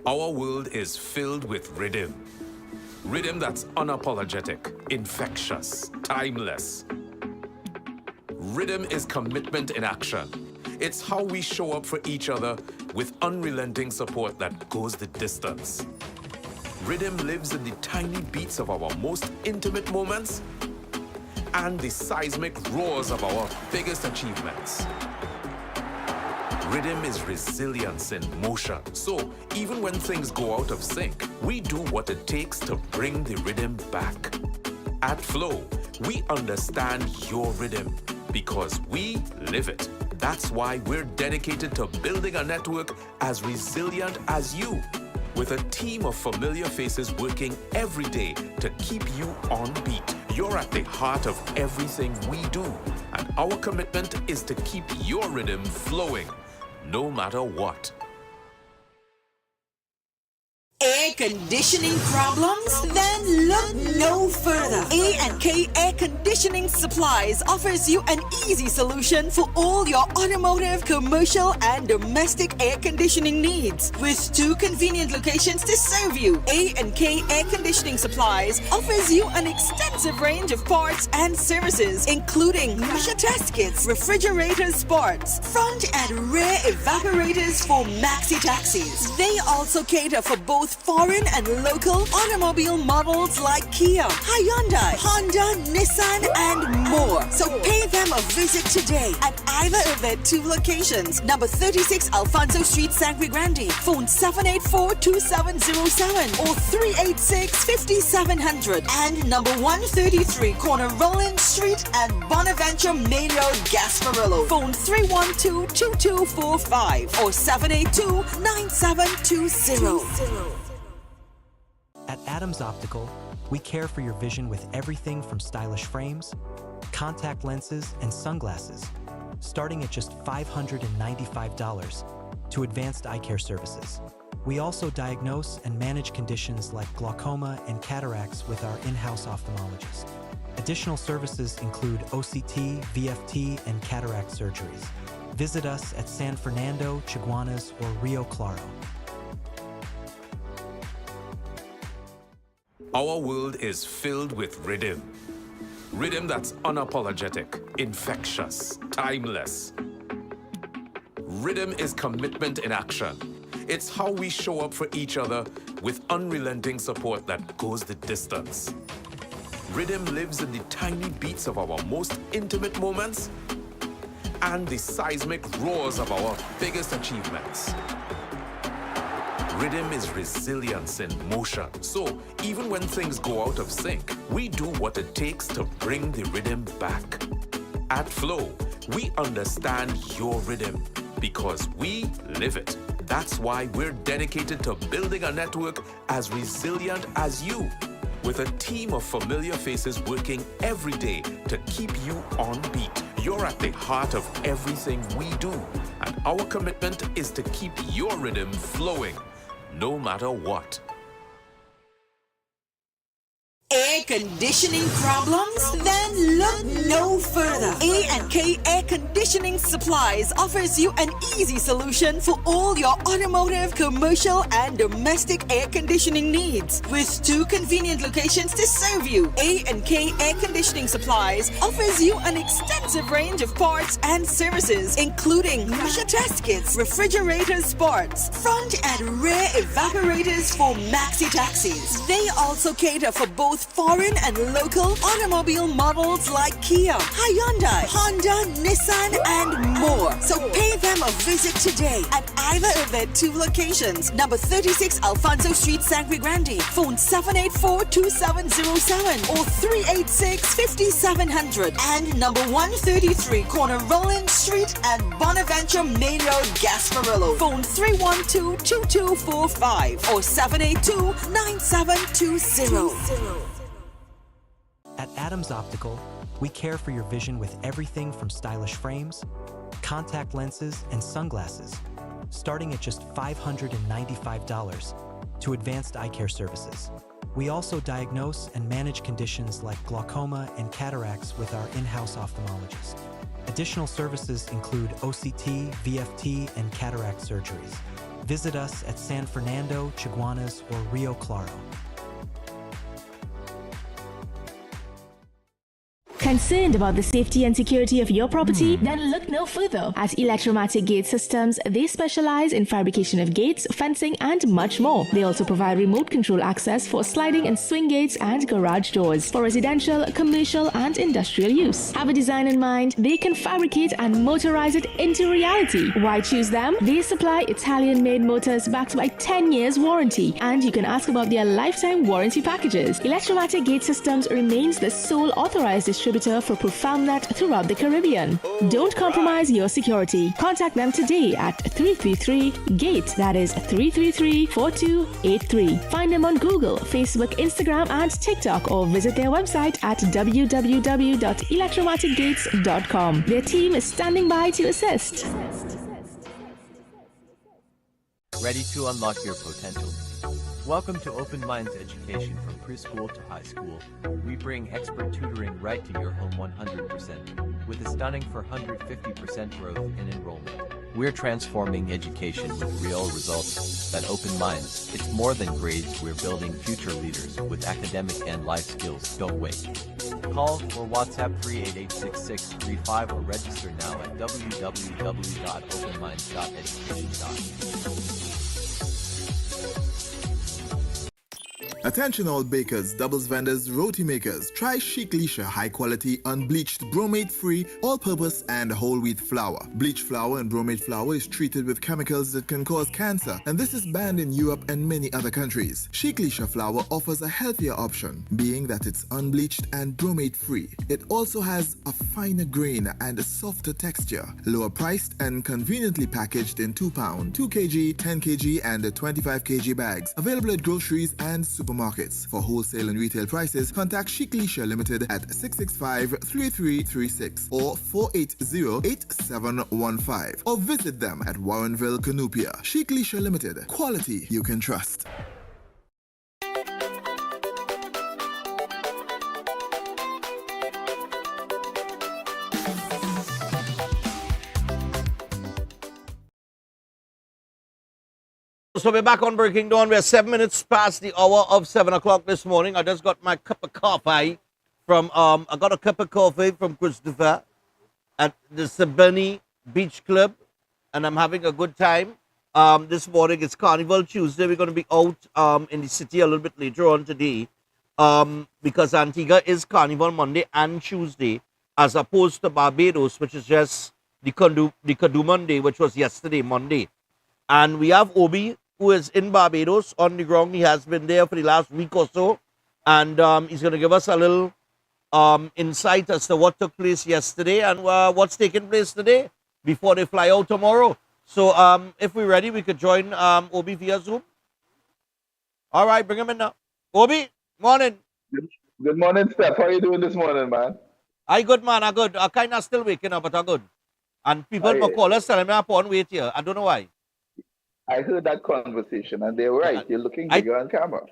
Our world is filled with rhythm, Rhythm that's unapologetic, infectious, timeless. Rhythm is commitment in action. It's how we show up for each other with unrelenting support that goes the distance. Rhythm lives in the tiny beats of our most intimate moments and the seismic roars of our biggest achievements. Rhythm is resilience in motion. So even when things go out of sync, we do what it takes to bring the rhythm back. At Flow, we understand your rhythm because we live it. That's why we're dedicated to building a network as resilient as you, with a team of familiar faces working every day to keep you on beat. You're at the heart of everything we do, and our commitment is to keep your rhythm flowing, no matter what. Air conditioning problems? Then look no further. A&K Air Conditioning Supplies offers you an easy solution for all your automotive, commercial, and domestic air conditioning needs. With 2 convenient locations to serve you, A&K Air Conditioning Supplies offers you an extensive range of parts and services, including pressure test kits, refrigerators parts, front and rear evaporators for maxi taxis. They also cater for both foreign and local automobile models like Kia, Hyundai, Honda, Nissan, and more. So pay them a visit today at either of their 2 locations. Number 36 Alfonso Street, Sangre Grande. Phone 784-2707 or 386-5700. And number 133 Corner Roland Street and Bonaventure Main Road, Gasparillo. Phone 312-2245 or 782-9720. At Adams Optical, we care for your vision with everything from stylish frames, contact lenses, and sunglasses, starting at just $595, to advanced eye care services. We also diagnose and manage conditions like glaucoma and cataracts with our in-house ophthalmologist. Additional services include OCT, VFT, and cataract surgeries. Visit us at San Fernando, Chaguanas, or Rio Claro. Our world is filled with rhythm. Rhythm that's unapologetic, infectious, timeless. Rhythm is commitment in action. It's how we show up for each other with unrelenting support that goes the distance. Rhythm lives in the tiny beats of our most intimate moments and the seismic roars of our biggest achievements. Rhythm is resilience in motion. So even when things go out of sync, we do what it takes to bring the rhythm back. At Flow, we understand your rhythm because we live it. That's why we're dedicated to building a network as resilient as you, with a team of familiar faces working every day to keep you on beat. You're at the heart of everything we do, and our commitment is to keep your rhythm flowing, no matter what. Air conditioning problems? Then look no further. A&K Air Conditioning Supplies offers you an easy solution for all your automotive, commercial, and domestic air conditioning needs. With 2 convenient locations to serve you, A&K Air Conditioning Supplies offers you an extensive range of parts and services, including pressure test kits, refrigerators parts, front and rear evaporators for maxi taxis. They also cater for both foreign and local automobile models like Kia, Hyundai, Honda, Nissan, and more. So pay them a visit today at either of their 2 locations. Number 36 Alfonso Street, Sangre Grande. Phone 784-2707 or 386-5700. And number 133 Corner Roland Street and Bonaventure Main Road, Gasparillo. Phone 312-2245 or 782-9720. At Adams Optical, we care for your vision with everything from stylish frames, contact lenses, and sunglasses, starting at just $595, to advanced eye care services. We also diagnose and manage conditions like glaucoma and cataracts with our in-house ophthalmologist. Additional services include OCT, VFT, and cataract surgeries. Visit us at San Fernando, Chaguanas, or Rio Claro. Concerned about the safety and security of your property? Then look no further. At Electromatic Gate Systems, they specialize in fabrication of gates, fencing, and much more. They also provide remote control access for sliding and swing gates and garage doors for residential, commercial, and industrial use. Have a design in mind? They can fabricate and motorize it into reality. Why choose them? They supply Italian-made motors backed by 10 years warranty, and you can ask about their lifetime warranty packages. Electromatic Gate Systems remains the sole authorized distributor for ProfoundNet throughout the Caribbean. Don't compromise your security. Contact them today at 333-GATE, that is 333-4283. Find them on Google, Facebook, Instagram, and TikTok, or visit their website at www.electromaticgates.com. Their team is standing by to assist. Ready to unlock your potential? Welcome to Open Minds Education from preschool to high school. We bring expert tutoring right to your home 100%, with a stunning 450% growth in enrollment. We're transforming education with real results that open minds. It's more than grades, we're building future leaders with academic and life skills. Don't wait. Call or WhatsApp 388-6635 or register now at www.openminds.education.com. Attention all bakers, doubles vendors, roti makers. Try Chic Leisha high quality unbleached bromate free all-purpose and whole wheat flour. Bleached flour and bromate flour is treated with chemicals that can cause cancer, and this is banned in Europe and many other countries. Chic Leisha flour offers a healthier option, being that it's unbleached and bromate free. It also has a finer grain and a softer texture, lower priced and conveniently packaged in 2 pound, 2 kg, 10 kg and 25 kg bags. Available at groceries and supermarkets. For wholesale and retail prices, contact Chic Leisha Limited at 665-3336 or 480-8715 or visit them at Warrenville, Canupia. Chic Leisha Limited. Quality you can trust. So we're back on Breaking Dawn. We're 7 minutes past the hour of 7 o'clock this morning. I just got my cup of coffee from, I got a cup of coffee from Christopher at the Sabini Beach Club, and I'm having a good time. This morning it's Carnival Tuesday. We're going to be out in the city a little bit later on today because Antigua is Carnival Monday and Tuesday, as opposed to Barbados, which is just the Kaduma Day, which was yesterday, Monday. And we have Obi, who is in Barbados on the ground. He has been there for the last week or so, and he's going to give us a little insight as to what took place yesterday and what's taking place today before they fly out tomorrow. So if we're ready, we could join Obi via Zoom. All right, bring him in now. Obi, morning. Good morning, Steph. How are you doing this morning, man? I good, man. I good. I kind of still waking up, but I good. And people will call us telling me I'm on wait here. I don't know why. I heard that conversation, and they're right. You're looking bigger on camera.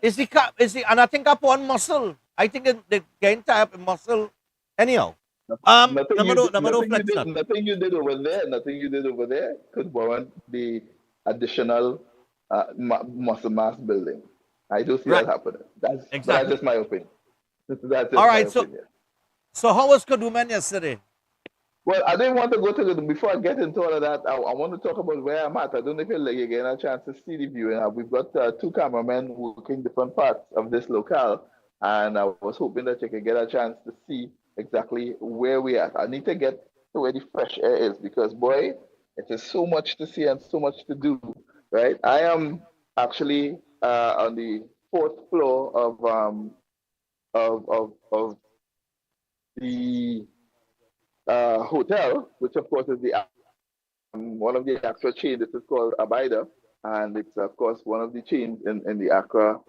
And I think up on muscle. I think they're getting tied up in muscle. Anyhow. Nothing you did over there could warrant the additional muscle mass building. I do see that happening. That's just my opinion. All right, so how was Kaduma yesterday? Well, I didn't want to go to before I get into all of that. I want to talk about where I'm at. I don't know if you're getting a chance to see the view. And we've got 2 cameramen working different parts of this locale, and I was hoping that you could get a chance to see exactly where we're at. I need to get to where the fresh air is because, boy, it is so much to see and so much to do, right? I am actually on the 4th floor of the hotel, which of course is the one of the Accra chains. This is called Abida, and it's of course one of the chains in the Accra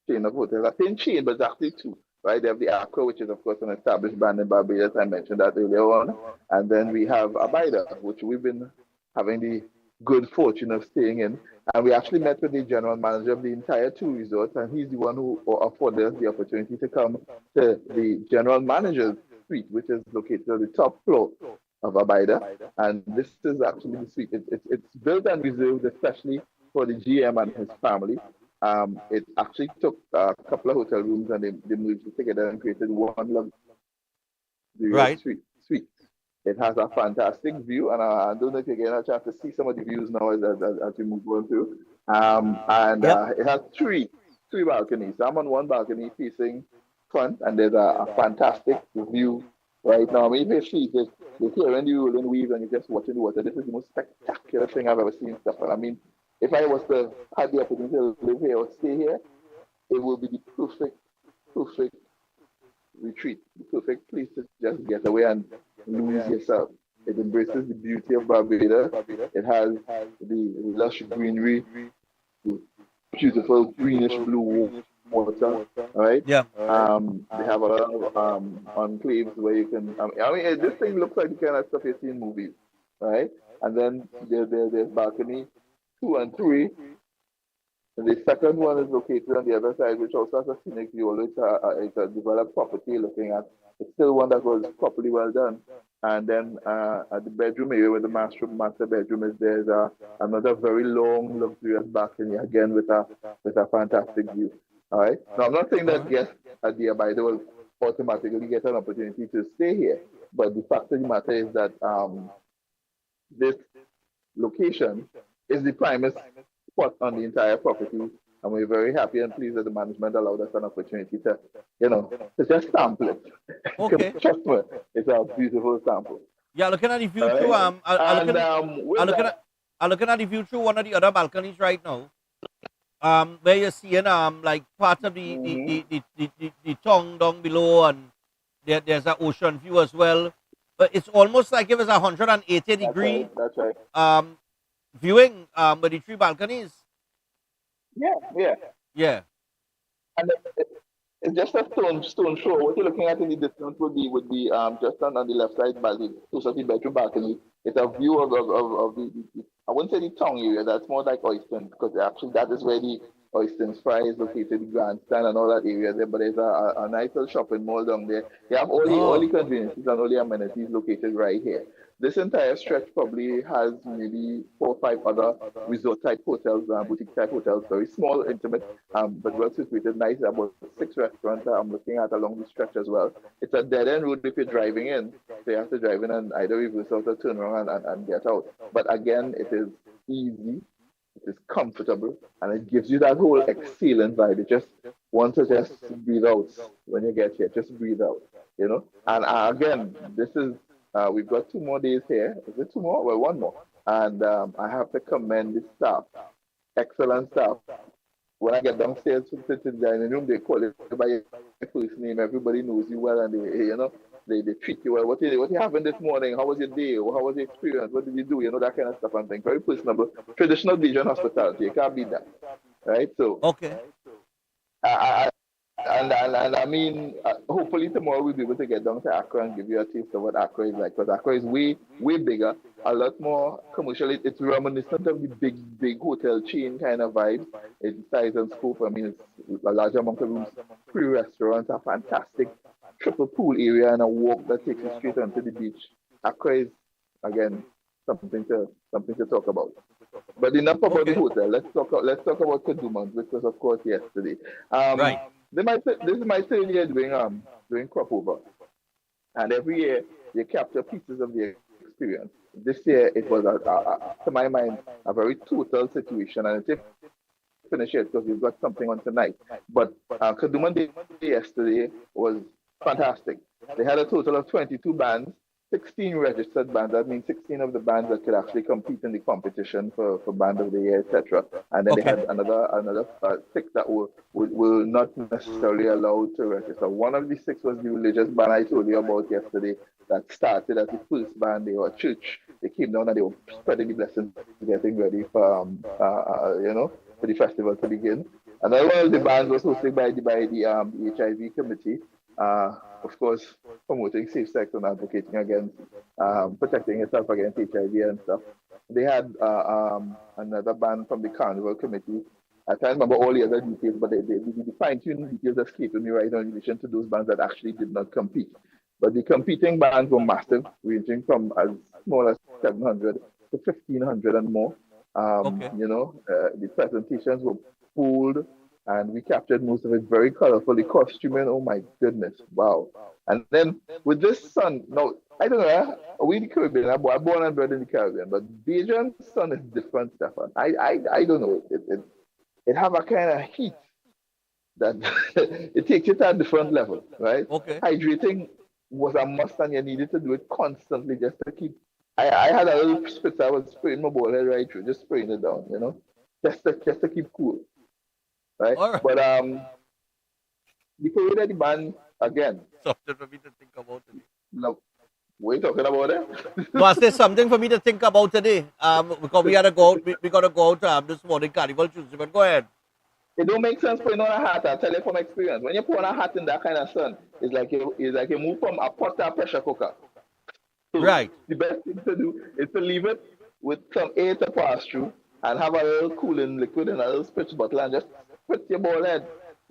chain of hotels. I think chain, but it's actually 2, right? They have the Accra, which is of course an established brand in Barbados. I mentioned that earlier on, and then we have Abida, which we've been having the good fortune of staying in. And we actually met with the general manager of the entire 2 resorts, and he's the one who afforded us the opportunity to come to the general manager's suite, which is located on the top floor of Abida. And this is actually the suite. It's built and reserved especially for the GM and his family. It actually took a couple of hotel rooms and they moved it together and created one luxurious suite. It has a fantastic view, and I don't know if you're getting a chance to see some of the views now as we move on through. It has three balconies. So I'm on one balcony facing front, and there's a fantastic view right now. I mean, if you see this, you're hearing the rolling waves and you're just watching the water. This is the most spectacular thing I've ever seen, Stefan. I mean, if I was to have the opportunity to live here or stay here, it would be the perfect retreat, the perfect place to just get away and lose yourself. It embraces the beauty of Barbados. It has the lush greenery, the beautiful greenish blue water, right? Yeah. They have a lot of enclaves where you can. I mean, this thing looks like the kind of stuff you see in movies, right? And then there's balcony 2 and 3. And the second one is located on the other side, which also has a scenic view. Although it's a developed property looking at, it's still one that was properly well done. And then at the bedroom area where the master bedroom is, there's another very long, luxurious balcony, again with a fantastic view. All right. Now, I'm not saying that guests at the Abide will automatically get an opportunity to stay here, but the fact of the matter is that this location is the primest spot on the entire property, and we're very happy and pleased that the management allowed us an opportunity to, to just sample it. Okay. Trust me, it's a beautiful sample. Yeah, looking at the view Right? through I'm with looking at the view through one of the other balconies right now. Where you're seeing like part of the tongue down below, and there's an ocean view as well. But it's almost like it was 180-degree That's right. viewing with the 3 balconies. Yeah. And it's just a stone throw. What you're looking at in the distance would be just on the left side, close to the bedroom balcony. It's a view of the I wouldn't say the tongue area. That's more like Oyston, because actually that is where the Oyston's Fry is located, the grandstand and all that area there. But there's a nice little shopping mall down there. You have all the conveniences and all the amenities located right here. This entire stretch probably has maybe 4 or 5 other resort-type hotels, boutique-type hotels, very small, intimate, but well situated, nice. About 6 restaurants I'm looking at along the stretch as well. It's a dead-end road if you're driving in, so you have to drive in and either reverse out or turn around and get out. But again, it is easy, it is comfortable, and it gives you that whole excellent vibe. You just want to just breathe out when you get here, just breathe out, And again, this is, we've got 2 more days here. Is it 2 more? Well, 1 more. And I have to commend the staff. Excellent staff. When I get downstairs to the dining room, they call it by your first name. Everybody knows you well, and they treat you well. What you having this morning? How was your day? How was your experience? What did you do? That kind of stuff and things. Very personable. Traditional Bajan hospitality. You can't beat that. Right? So okay. I mean, hopefully tomorrow we'll be able to get down to Accra and give you a taste of what Accra is like. Because Accra is way bigger, a lot more commercial. It's reminiscent of the big hotel chain kind of vibe. It's size and scope. I mean, it's a large amount of rooms, 3 restaurants, a fantastic triple pool area, and a walk that takes you straight onto the beach. Accra is, again, something to talk about. But enough about the hotel. Let's talk about Kaduma, which was of course yesterday. Right. This is my 3rd year doing cropover, and every year you capture pieces of the experience. This year it was, to my mind, a very total situation, and it's finish it because we've got something on tonight. But Kaduma Day yesterday was fantastic. They had a total of 22 bands, 16 registered bands. That means 16 of the bands that could actually compete in the competition for Band of the Year, etc. And then they had another 6 that were not necessarily allowed to register. One of the 6 was the religious band I told you about yesterday that started as the first band. They were a church. They came down and they were spreading the blessings, getting ready for for the festival to begin. Another one of the bands was hosted by the HIV committee. Of course, promoting safe sex and advocating against, protecting yourself against HIV and stuff. They had another band from the Carnival committee. I can't remember all the other details, but the fine-tuned details escaped me right now in addition to those bands that actually did not compete. But the competing bands were massive, ranging from as small as 700 to 1,500 and more. The presentations were bold, and we captured most of it very colorful. The costuming, oh my goodness, wow. And then with this sun, now, I don't know, we in the Caribbean, I'm born and bred in the Caribbean, but Bajan sun is different, Stefan. I don't know, it have a kind of heat that it takes it to a different level, right? Okay. Hydrating was a must, and you needed to do it constantly just to keep. I had a little spritz. I was spraying my ball head right through, just spraying it down, just to keep cool, right? All right. But the parade of the band again. Something for me to think about today. No, what are you talking about there? No, I said something for me to think about today. Because we had to go out, we got to go out this morning, Carnival Tuesday. But go ahead. It don't make sense putting on a hat. I'll tell you from experience. When you put on a hat in that kind of sun, it's like you move from a pot to a pressure cooker. So right. The best thing to do is to leave it with some air to pass through and have a little cooling liquid in a little spritz bottle and just spritz your ball head.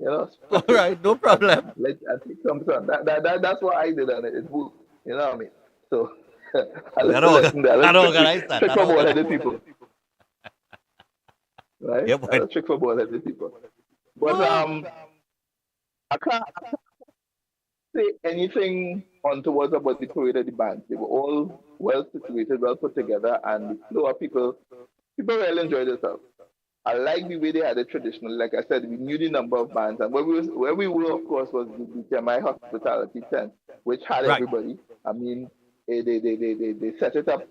All right, no problem. Let take some sun. That's what I did, and it worked. You know what I mean? So I organize that. Trick for ball-headed people. Right? Yeah, That's a trick for ball-headed people. But I can't say anything untoward about the parade of the bands. They were all well situated, well put together, and the flow of people really enjoyed themselves. I like the way they had it traditionally. Like I said, we knew the number of bands, and where we were, of course, was the BTMI hospitality tent, which had everybody. I mean, they set it up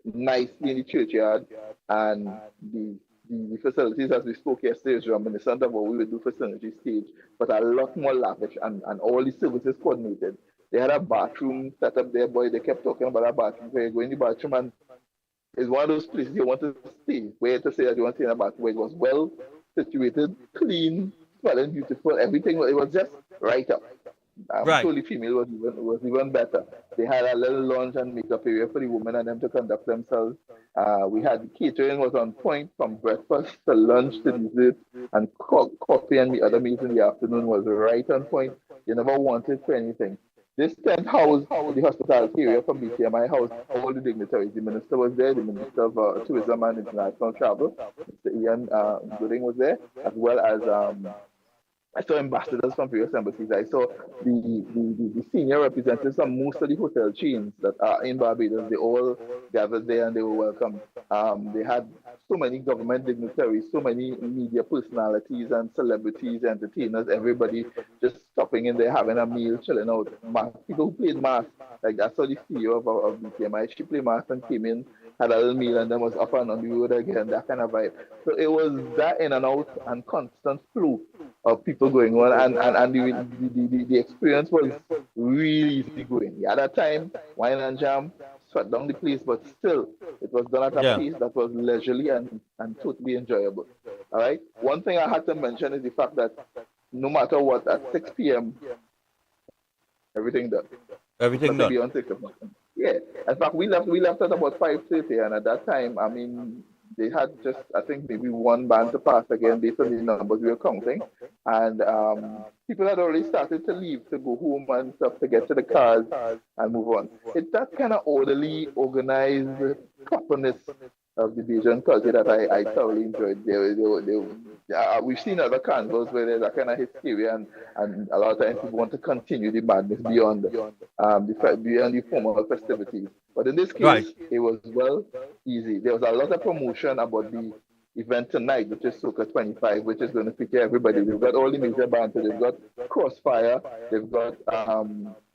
nicely in the churchyard, and the facilities, as we spoke yesterday, is reminiscent of what we would do for Synergy Stage, but a lot more lavish, and all the services coordinated. They had a bathroom set up there, boy. They kept talking about a bathroom where you go in the bathroom, and it's one of those places you want to stay, where to say that you want to stay in a bathroom, where it was well situated, clean, smelling beautiful, everything. It was just right up. Totally female was even better. They had a little lounge and makeup area for the women and them to conduct themselves. We had catering was on point from breakfast to lunch to dessert, and coffee and the other meals in the afternoon was right on point. You never wanted for anything. This tent housed the hospitality area from BTMI housed all the dignitaries. The minister was there, the minister of tourism and international travel, Mr. Ian Gooding was there, as well as I saw ambassadors from various embassies. I saw the senior representatives from most of the hotel chains that are in Barbados. They all gathered there and they were welcome. They had so many government dignitaries, so many media personalities and celebrities, entertainers, everybody just stopping in there, having a meal, chilling out. People who played mass, like I saw the CEO of BTMI, she played mass and came in, had a little meal, and then was up and on the road again, that kind of vibe. So it was that in and out and constant flow of people going on, and the experience was really easy going. Yeah, at that time, wine and jam shut down the place, but still, it was done at a pace that was leisurely and totally enjoyable. All right. One thing I had to mention is the fact that no matter what, at 6 p.m., everything done. Everything done. Beyond 6 o'clock. Yeah. In fact, we left at about 5:30, and at that time, I mean, they had just, I think, maybe one band to pass again based on the numbers we were counting. And people had already started to leave to go home and stuff to get to the cars and move on. It's that kind of orderly, organized properness of the Bajan culture that I thoroughly enjoyed. We've seen other carnivals where there's that kind of hysteria, and a lot of times people want to continue the madness beyond the formal festivities. But in this case, it was easy. There was a lot of promotion about the event tonight, which is Soca 25, which is going to feature everybody. They've got all the major bands. They've got Crossfire. They've got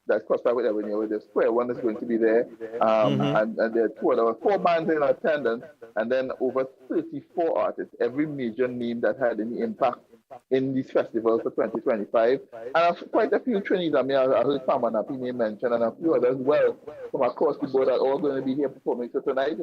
that Crossfire with Avenue. The Square One is going to be there. And there were 4 bands in attendance, and then over 34 artists, every major name that had any impact in these festivals for 2025. And quite a few Trinidad, I heard Famanapi name mentioned, and a few others well from across the board are all going to be here performing. So tonight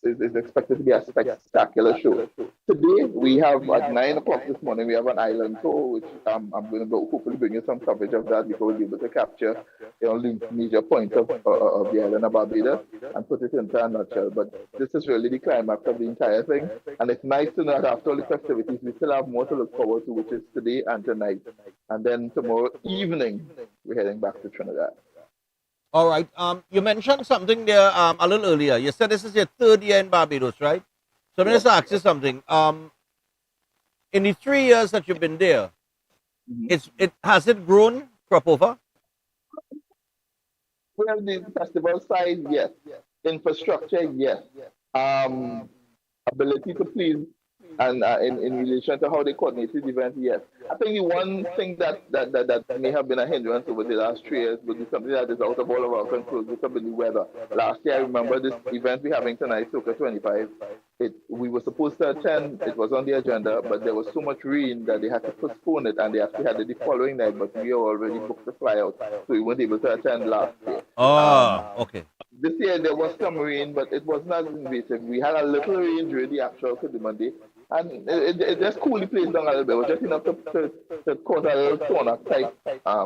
is expected to be a spectacular show. Today, we have at 9 o'clock this morning, we have an island tour, which I'm going to hopefully bring you some coverage of that, because we'll be able to capture the major points of the island of Barbados and put it into a nutshell. But this is really the climax of the entire thing. And it's nice to know that after all the festivities, we still have more to look forward to, which is today and tonight. And then tomorrow evening, we're heading back to Trinidad. All right. You mentioned something there a little earlier. You said this is your 3rd year in Barbados, right? So let me just ask you something. In the 3 years that you've been there, has it grown, cropover? Well, the festival size, yes. Infrastructure, yes. Ability to please, and in relation to how they coordinated the event, yes. I think the one thing that may have been a hindrance over the last 3 years would be something that is out of all of our control, which have been the weather. Last year, I remember this event we're having tonight, Soca 25. We were supposed to attend, it was on the agenda, but there was so much rain that they had to postpone it, and they actually had it the following night, but we already booked the fly out, so we weren't able to attend last year. Okay. This year there was some rain, but it was not invasive. We had a little rain during the actual Kaduma day, and it just cooled the place down a little bit. It was just enough to cause a little sauna type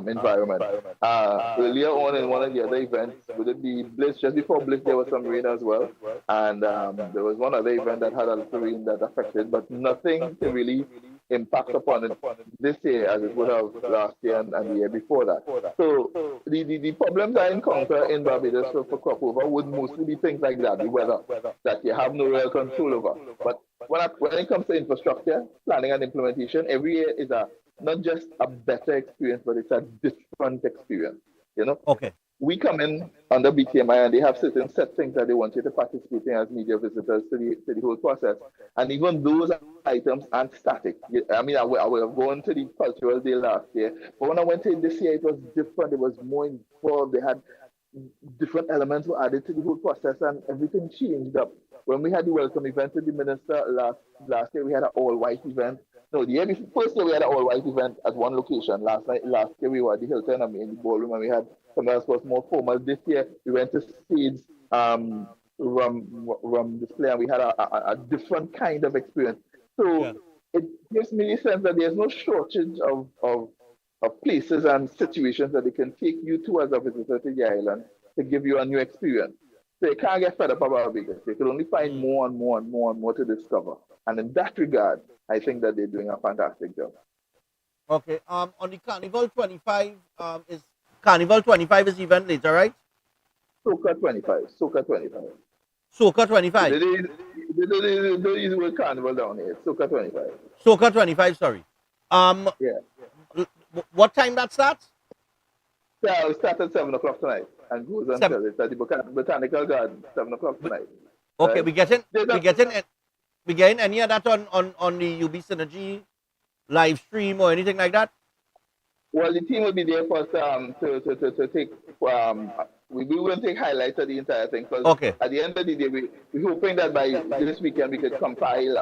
environment. Earlier on in one of the other events, would it be Bliss? Just before Bliss, there was some rain as well, and there was one other event that had a little rain that affected, but nothing to really impact upon it this year as it would have last year and the year before that. So the problems I encounter in Barbados for cropover would mostly be things like that, the weather, that you have no real control over. But when it comes to infrastructure, planning and implementation, every year is not just a better experience, but it's a different experience. Okay. We come in under BTMI and they have certain set things that they want you to participate in as media visitors to the whole process. And even those items aren't static. I mean, I would have gone to the cultural day last year, but when I went in this year, it was different. It was more involved. They had different elements were added to the whole process, and everything changed up. When we had the welcome event with the minister last year, we had an all-white event. No, the year before, first year we had an all-white event at one location. Last year we were at the Hilton in the ballroom, and we had something else was more formal. This year we went to Steve's rum display, and we had a different kind of experience. So it gives me the sense that there's no shortage of places and situations that they can take you to as a visitor to the island to give you a new experience. So you can't get fed up about Barbados. You can only find more and more and more and more to discover. And in that regard, I think that they're doing a fantastic job. Okay. On the Carnival 25, is Carnival 25 is event later, right? Soca 25. Soca 25. Soca 25. They don't use the word Carnival down here. Soca 25. Soca 25, sorry. Yeah. What time that starts? Yeah, it starts at 7 o'clock tonight and goes until it's at the Botanical Garden, 7 o'clock tonight. Okay, right? we getting any of that on the UB Synergy live stream or anything like that? Well, the team will be there for to take we will take highlights of the entire thing. Okay. At the end of the day, we're hoping that by this weekend we could compile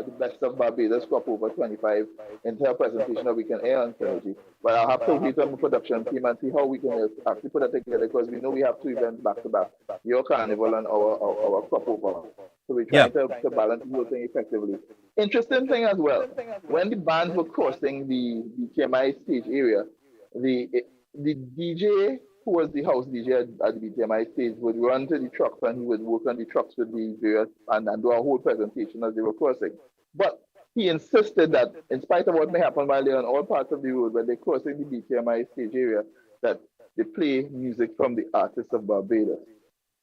the best of Barbados cropover 25 into a presentation that we can air on Synergy. But I'll have to wait on the production team and see how we can actually put that together, because we know we have two events back to back: your Carnival and our cropover. So we're trying to balance the whole thing effectively. Interesting thing as well, when the bands were crossing the BTMI stage area, the DJ who was the house DJ at the BTMI stage would run to the trucks, and he would work on the trucks with the various and do a whole presentation as they were crossing. But he insisted that in spite of what may happen while they're on all parts of the road, when they're crossing the BTMI stage area, that they play music from the artists of Barbados.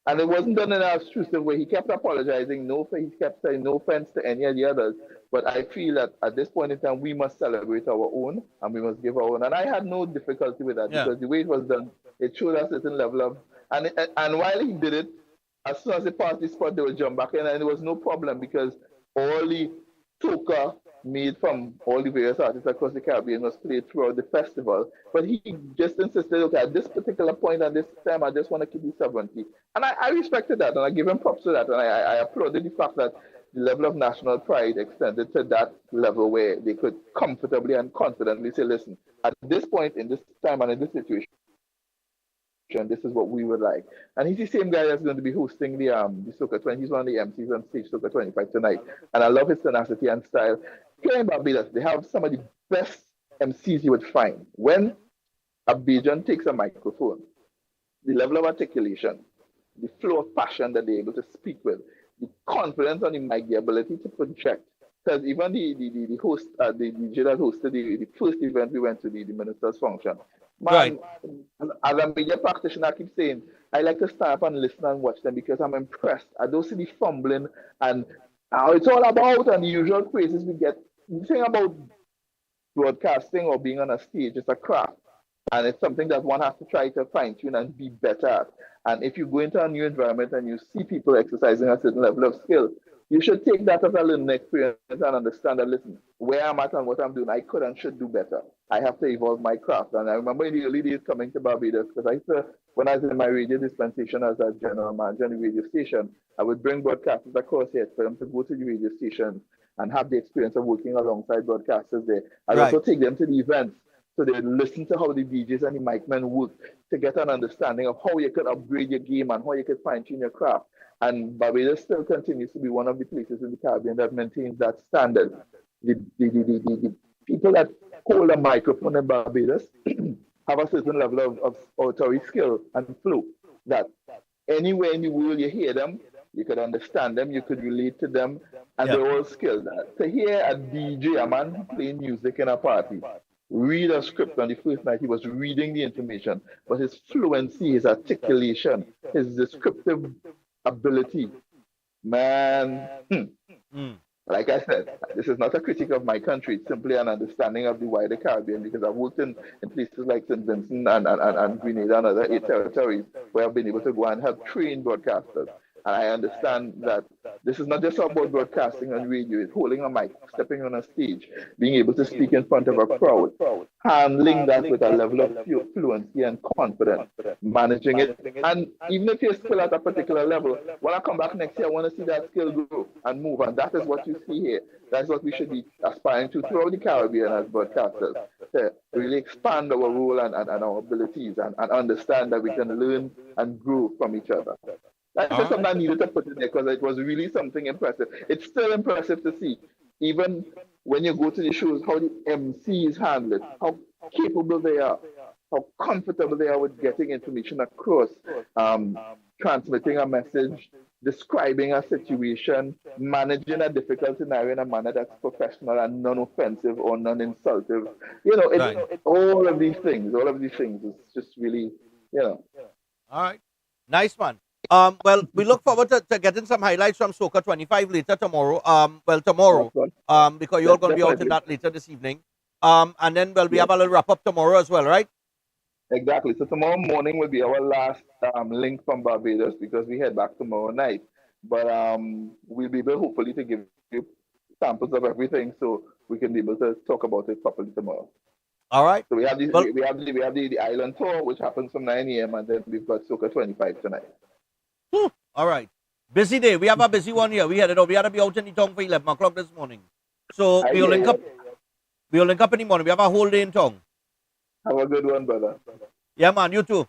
And it wasn't done in an obtrusive way. He kept apologizing. He kept saying no offense to any of the others. But I feel that at this point in time, we must celebrate our own, and we must give our own. And I had no difficulty with that, because the way it was done, it showed a certain level of. And while he did it, as soon as they passed the spot, they would jump back in, and there was no problem, because all the soca made from all the various artists across the Caribbean was played throughout the festival. But he just insisted, okay, at this particular point and this time, I just want to keep the sovereignty. And I respected that, and I give him props to that, and I applauded the fact that the level of national pride extended to that level where they could comfortably and confidently say, listen, at this point, in this time and in this situation, this is what we would like. And he's the same guy that's going to be hosting the Soca 20. He's one of the MCs on stage Soca 25 tonight. And I love his tenacity and style. Here in Barbados, they have some of the best MCs you would find. When a Bajan takes a microphone, the level of articulation, the flow of passion that they're able to speak with, the confidence on the mic, the ability to project. Because even the host, the DJ that hosted the first event we went to, the minister's function, man, as a media practitioner, I keep saying, I like to stand up and listen and watch them, because I'm impressed. I don't see the fumbling and how it's all about and the usual phrases we get the thing about broadcasting or being on a stage is a craft. And it's something that one has to try to fine tune and be better at. And if you go into a new environment and you see people exercising a certain level of skill, you should take that as a learning experience and understand that, listen, where I'm at and what I'm doing, I could and should do better. I have to evolve my craft. And I remember in the early days coming to Barbados, because I used to, when I was in my radio dispensation as a general manager on the radio station, I would bring broadcasters across here for them to go to the radio station and have the experience of working alongside broadcasters there. I'd also take them to the events so they listen to how the DJs and the mic men work to get an understanding of how you can upgrade your game and how you can fine-tune your craft. And Barbados still continues to be one of the places in the Caribbean that maintains that standard. The people that hold a microphone in Barbados have a certain level of oratory skill and flow that anywhere in the world you hear them, you could understand them, you could relate to them, and they're all skilled. To hear a DJ, a man playing music in a party, read a script on the first night, he was reading the information, but his fluency, his articulation, his descriptive ability, man. Like I said, this is not a critique of my country, it's simply an understanding of the wider Caribbean, because I've worked in places like St. Vincent and Grenada and other 8 territories where I've been able to go and help train broadcasters. And I understand that this is not just about broadcasting on radio, it's holding a mic, stepping on a stage, being able to speak in front of a crowd, handling that with a level of fluency and confidence, managing it. And even if you're still at a particular level, when I come back next year, I want to see that skill grow and move. And that is what you see here. That's what we should be aspiring to throughout the Caribbean as broadcasters, to really expand our role and our abilities and understand that we can learn and grow from each other. That's just something I needed to put in there because it was really something impressive. It's still impressive to see, even when you go to the shows, how the MCs handle it, how capable they are, how comfortable they are with getting information across, transmitting a message, describing a situation, managing a difficult scenario in a manner that's professional and non-offensive or non-insultive. You know, all of these things is just really, you know. All right. Nice one. Well, we look forward to getting some highlights from Soca 25 later tomorrow. Tomorrow, because you're going to be out in that later this evening. And then, we have a little wrap-up tomorrow as well, right? Exactly. So tomorrow morning will be our last link from Barbados because we head back tomorrow night. But we'll be able, hopefully, to give you samples of everything so we can be able to talk about it properly tomorrow. All right. So we have the island tour, which happens from 9 a.m. and then we've got Soca 25 tonight. All right. Busy day. We have a busy one here. We had to be out in the town for 11 o'clock this morning. So we'll link up. We'll link up in the morning. We have a whole day in town. Have a good one, brother. Yeah, man. You too.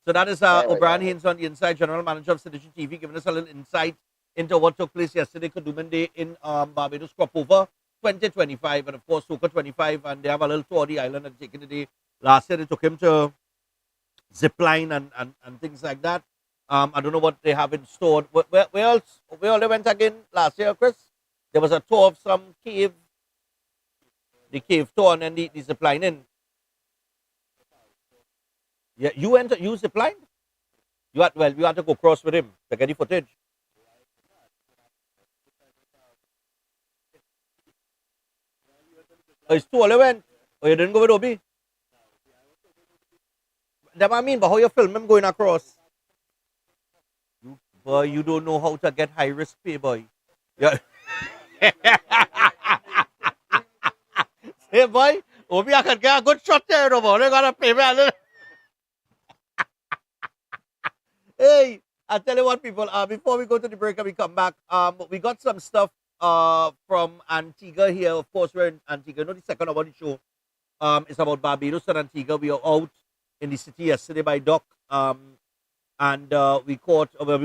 So that is O'Brien Haynes on the inside, General Manager of Sedition TV, giving us a little insight into what took place yesterday, Kaduma Day in Barbados, Cropover 2025, and of course Soca 25. And they have a little tour of the island and taking the day. Last year they took him to zip line and things like that. I don't know what they have in store. Where else? Where all they went again last year, Chris? There was a tour of some cave. The cave tour and then the zip line in. Yeah, you zip line? You had to go cross with him to get the footage. Oh, it's too all they went. Oh, you didn't go with Obi? That I mean, but how you film him going across? Boy, you don't know how to get high risk pay, boy. Yeah. Hey, boy, Obi, I can get a good shot there, no more. They gotta pay me a little. Hey, I tell you what, people. Before we go to the break and we come back, we got some stuff from Antigua here. Of course, we're in Antigua. Not the second about the show. It's about Barbados and Antigua. We are out in the city yesterday by dock. And we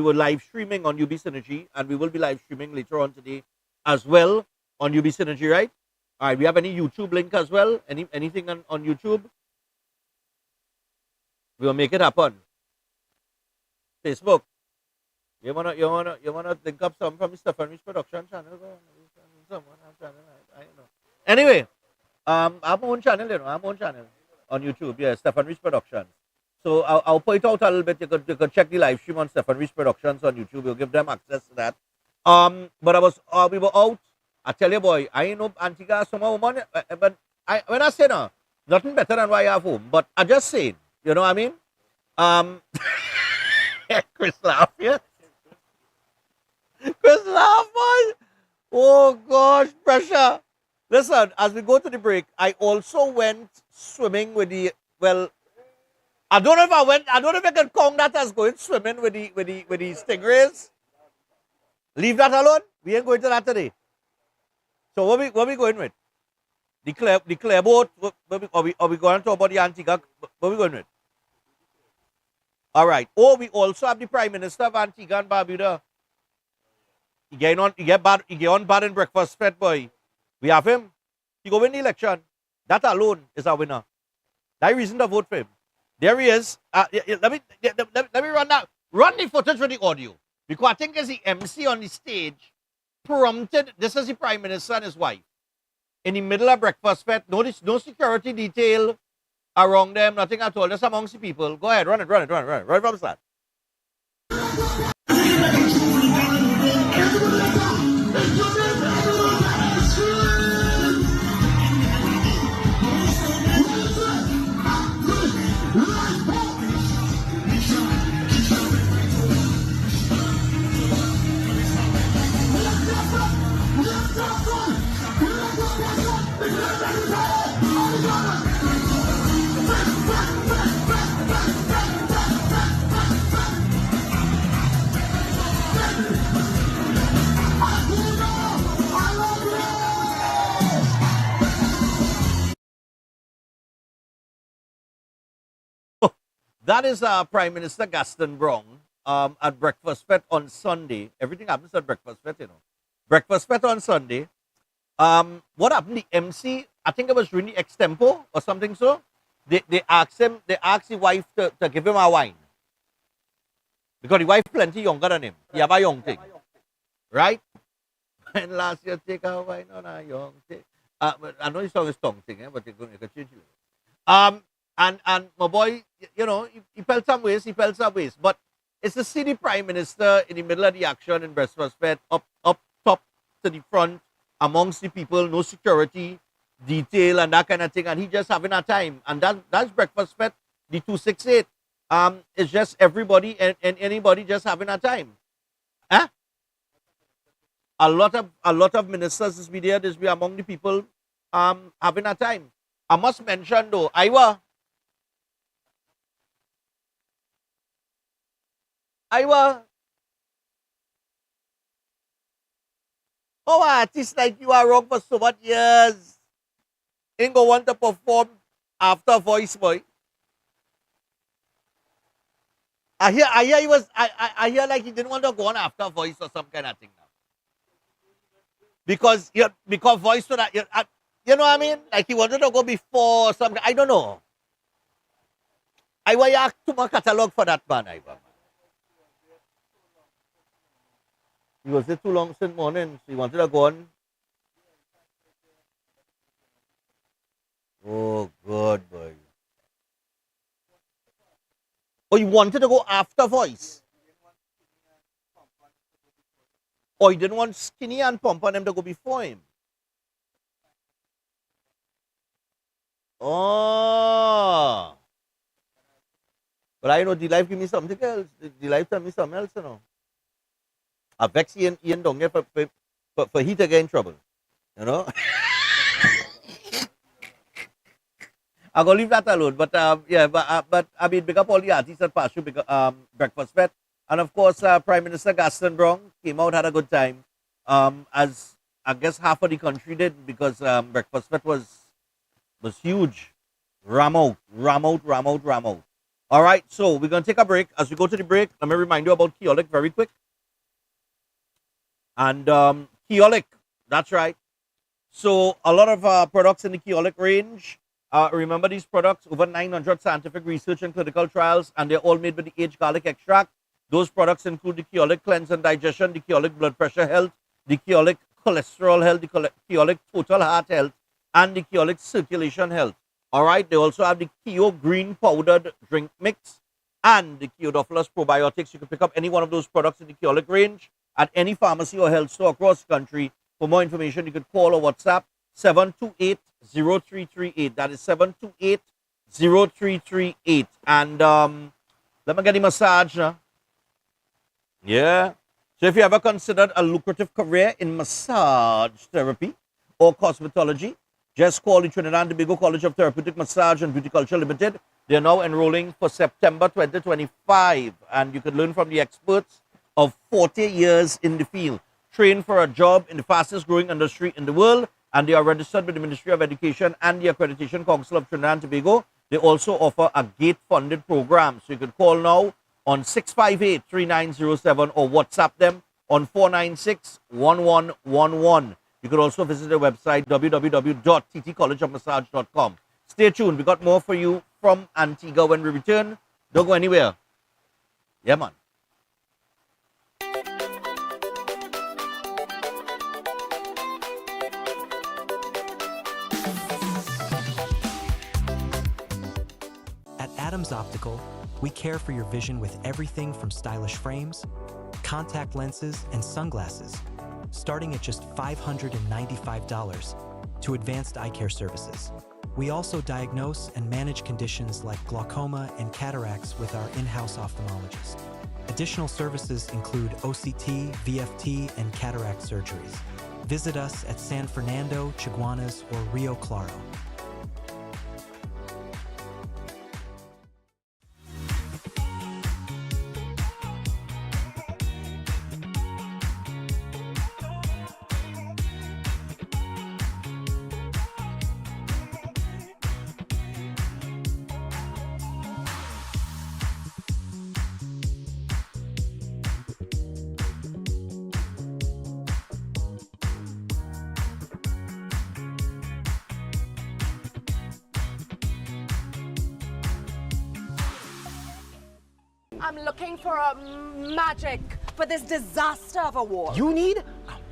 were live streaming on UB Synergy, and we will be live streaming later on today as well on UB Synergy, right? All right, we have any YouTube link as well? Anything on YouTube? We'll make it happen. Facebook. You wanna link up some from the Stefan Rich production channel? Anyway, I have my own channel, I have my own channel on YouTube. Yeah, Stefan Rich Productions. So I'll point out a little bit. You could check the live stream on Stefan Rich Productions on YouTube. We'll give them access to that. But we were out I tell you, boy, I ain't no Antigua summer woman, but when I say no, nothing better than what I have home. But I just saying, you know what I mean? Chris laugh, yeah? Chris laugh, boy. Oh gosh, pressure. Listen, as we go to the break, I also went swimming with the I don't know if I can count that as going swimming with the stingrays. Leave that alone. We ain't going to that today. So what we going with? The clear boat. Are we going to talk about the Antigua? What we going with? All right. Oh, we also have the Prime Minister of Antigua and Barbados. He get on bad in breakfast fed, boy. We have him. He go win the election. That alone is a winner. That reason to vote for him. There he is. Let me run that. Run the footage for the audio. Because I think as the MC on the stage prompted, this is the Prime Minister and his wife. In the middle of breakfast fed, no security detail around them, nothing at all. Just amongst the people. Go ahead, run it from the start. That is Prime Minister Gaston Brown at Breakfast Fete on Sunday. Everything happens at Breakfast Fete, you know. Breakfast Fete on Sunday. What happened? The MC, I think it was really extempo or something so. They asked the wife to give him a wine. Because the wife plenty younger than him. He have a young thing. Right? And last year take a wine on a young thing. I know the song is tongue thing, but you can change it. And my boy, you know, he felt some ways. But it's to see the Prime Minister in the middle of the action in Breakfast Fete, up top to the front, amongst the people, no security, detail, and that kind of thing. And he just having a time. And that's Breakfast Fete, the 268. It's just everybody and anybody just having a time. Huh? A lot of ministers this be there, this be among the people having a time. I must mention though, Iowa. Oh, artists like you are wrong for so much years. Ain't go want to perform after Voice Boy. I hear like he didn't want to go on after Voice or some kind of thing now. Because Voice so that you know what I mean? Like he wanted to go before some. I don't know. I want you too much catalog for that man. He was there too long since morning. So he wanted to go on. Oh, good boy. Oh, you wanted to go after Voice? Or you didn't want Skinny and Pump on them to go before him? Oh. But I know the life give me something else. The life tell me something else, you know. I vex Ian down here for he to get in trouble. You know? I'm going to leave that alone. But but I mean, big up all the artists that passed through Breakfast Fete. And of course, Prime Minister Gaston Brown came out, had a good time. As I guess half of the country did, because Breakfast Fete was huge. Ram out. All right, so we're going to take a break. As we go to the break, let me remind you about Keolic very quick. And Keolic, that's right. So a lot of products in the Keolic range. Remember these products, over 900 scientific research and clinical trials, and they're all made with the aged garlic extract. Those products include the Keolic Cleanse and Digestion, the Keolic Blood Pressure Health, the Keolic Cholesterol Health, the Keolic Total Heart Health, and the Keolic Circulation Health. All right, they also have the Keo Green Powdered Drink Mix and the Keodophilus Probiotics. You can pick up any one of those products in the Keolic range at any pharmacy or health store across the country For more information, you could call or WhatsApp 728-0338. That is 728-0338. And let me get the massage now. Yeah. So if you ever considered a lucrative career in massage therapy or cosmetology, just call the Trinidad and Tobago College of Therapeutic Massage and Beauty Culture Limited. They are now enrolling for September 2025. And you can learn from the experts of 40 years in the field. Train for a job in the fastest growing industry in the world. And they are registered with the Ministry of Education and the Accreditation Council of Trinidad and Tobago. They also offer a gate-funded program. So you can call now on 658-3907 or WhatsApp them on 496-1111. You can also visit their website www.ttcollegeofmassage.com. Stay tuned. We got more for you from Antigua when we return. Don't go anywhere. Yeah, man. At Adams Optical, we care for your vision with everything from stylish frames, contact lenses, and sunglasses, starting at just $595 to advanced eye care services. We also diagnose and manage conditions like glaucoma and cataracts with our in-house ophthalmologist. Additional services include OCT, VFT, and cataract surgeries. Visit us at San Fernando, Chaguanas, or Rio Claro. I'm looking for a magic for this disaster of a war. You need a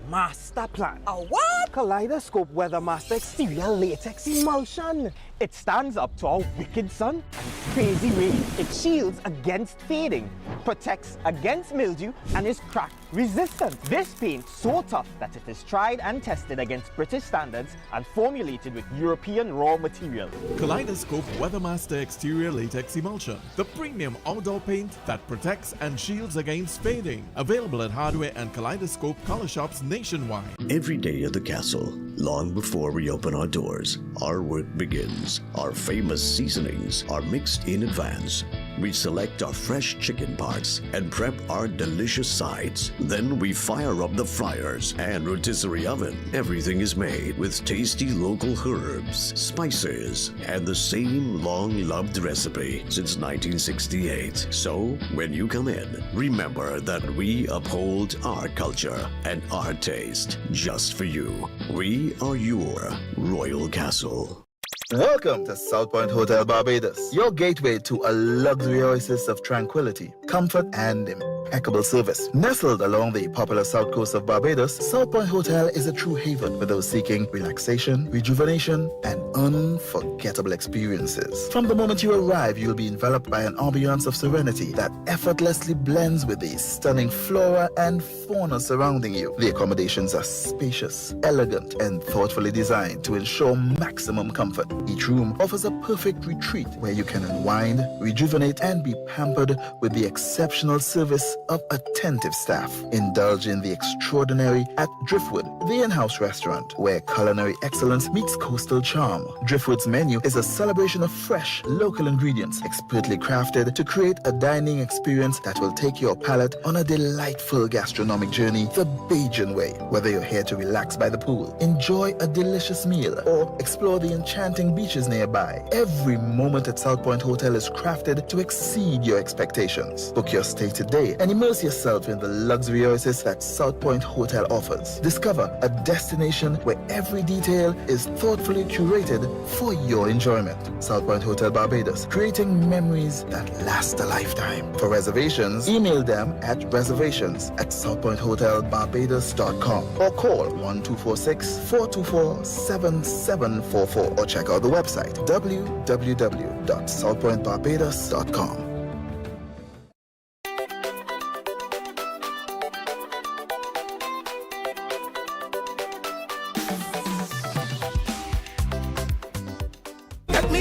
master plan. A what? Kaleidoscope Weather Master Exterior Latex Emulsion. It stands up to our wicked sun and crazy rain. It shields against fading, protects against mildew, and is crack resistant. This paint so tough that it is tried and tested against British standards and formulated with European raw material. Kaleidoscope Weathermaster Exterior Latex Emulsion, the premium outdoor paint that protects and shields against fading. Available at hardware and Kaleidoscope color shops nationwide. Every day at the castle, long before we open our doors, our work begins. Our famous seasonings are mixed in advance. We select our fresh chicken parts and prep our delicious sides. Then we fire up the fryers and rotisserie oven. Everything is made with tasty local herbs, spices, and the same long-loved recipe since 1968. So, when you come in, remember that we uphold our culture and our taste just for you. We are your Royal Castle. Welcome to South Point Hotel Barbados, your gateway to a luxury oasis of tranquility, comfort, and impeccable service. Nestled along the popular south coast of Barbados, South Point Hotel is a true haven for those seeking relaxation, rejuvenation, and unforgettable experiences. From the moment you arrive, you'll be enveloped by an ambiance of serenity that effortlessly blends with the stunning flora and fauna surrounding you. The accommodations are spacious, elegant, and thoughtfully designed to ensure maximum comfort. Each room offers a perfect retreat where you can unwind, rejuvenate, and be pampered with the exceptional service of attentive staff. Indulge in the extraordinary at Driftwood, the in-house restaurant where culinary excellence meets coastal charm. Driftwood's menu is a celebration of fresh, local ingredients, expertly crafted to create a dining experience that will take your palate on a delightful gastronomic journey the Bajan way. Whether you're here to relax by the pool, enjoy a delicious meal, or explore the enchanting beaches nearby, every moment at South Point Hotel is crafted to exceed your expectations. Book your stay today and immerse yourself in the luxury oasis that South Point Hotel offers. Discover a destination where every detail is thoughtfully curated for your enjoyment. South Point Hotel Barbados, creating memories that last a lifetime. For reservations, email them at reservations@southpointhotelbarbados.com or call 1246-424-7744 or check out the website www.southpointbarbados.com.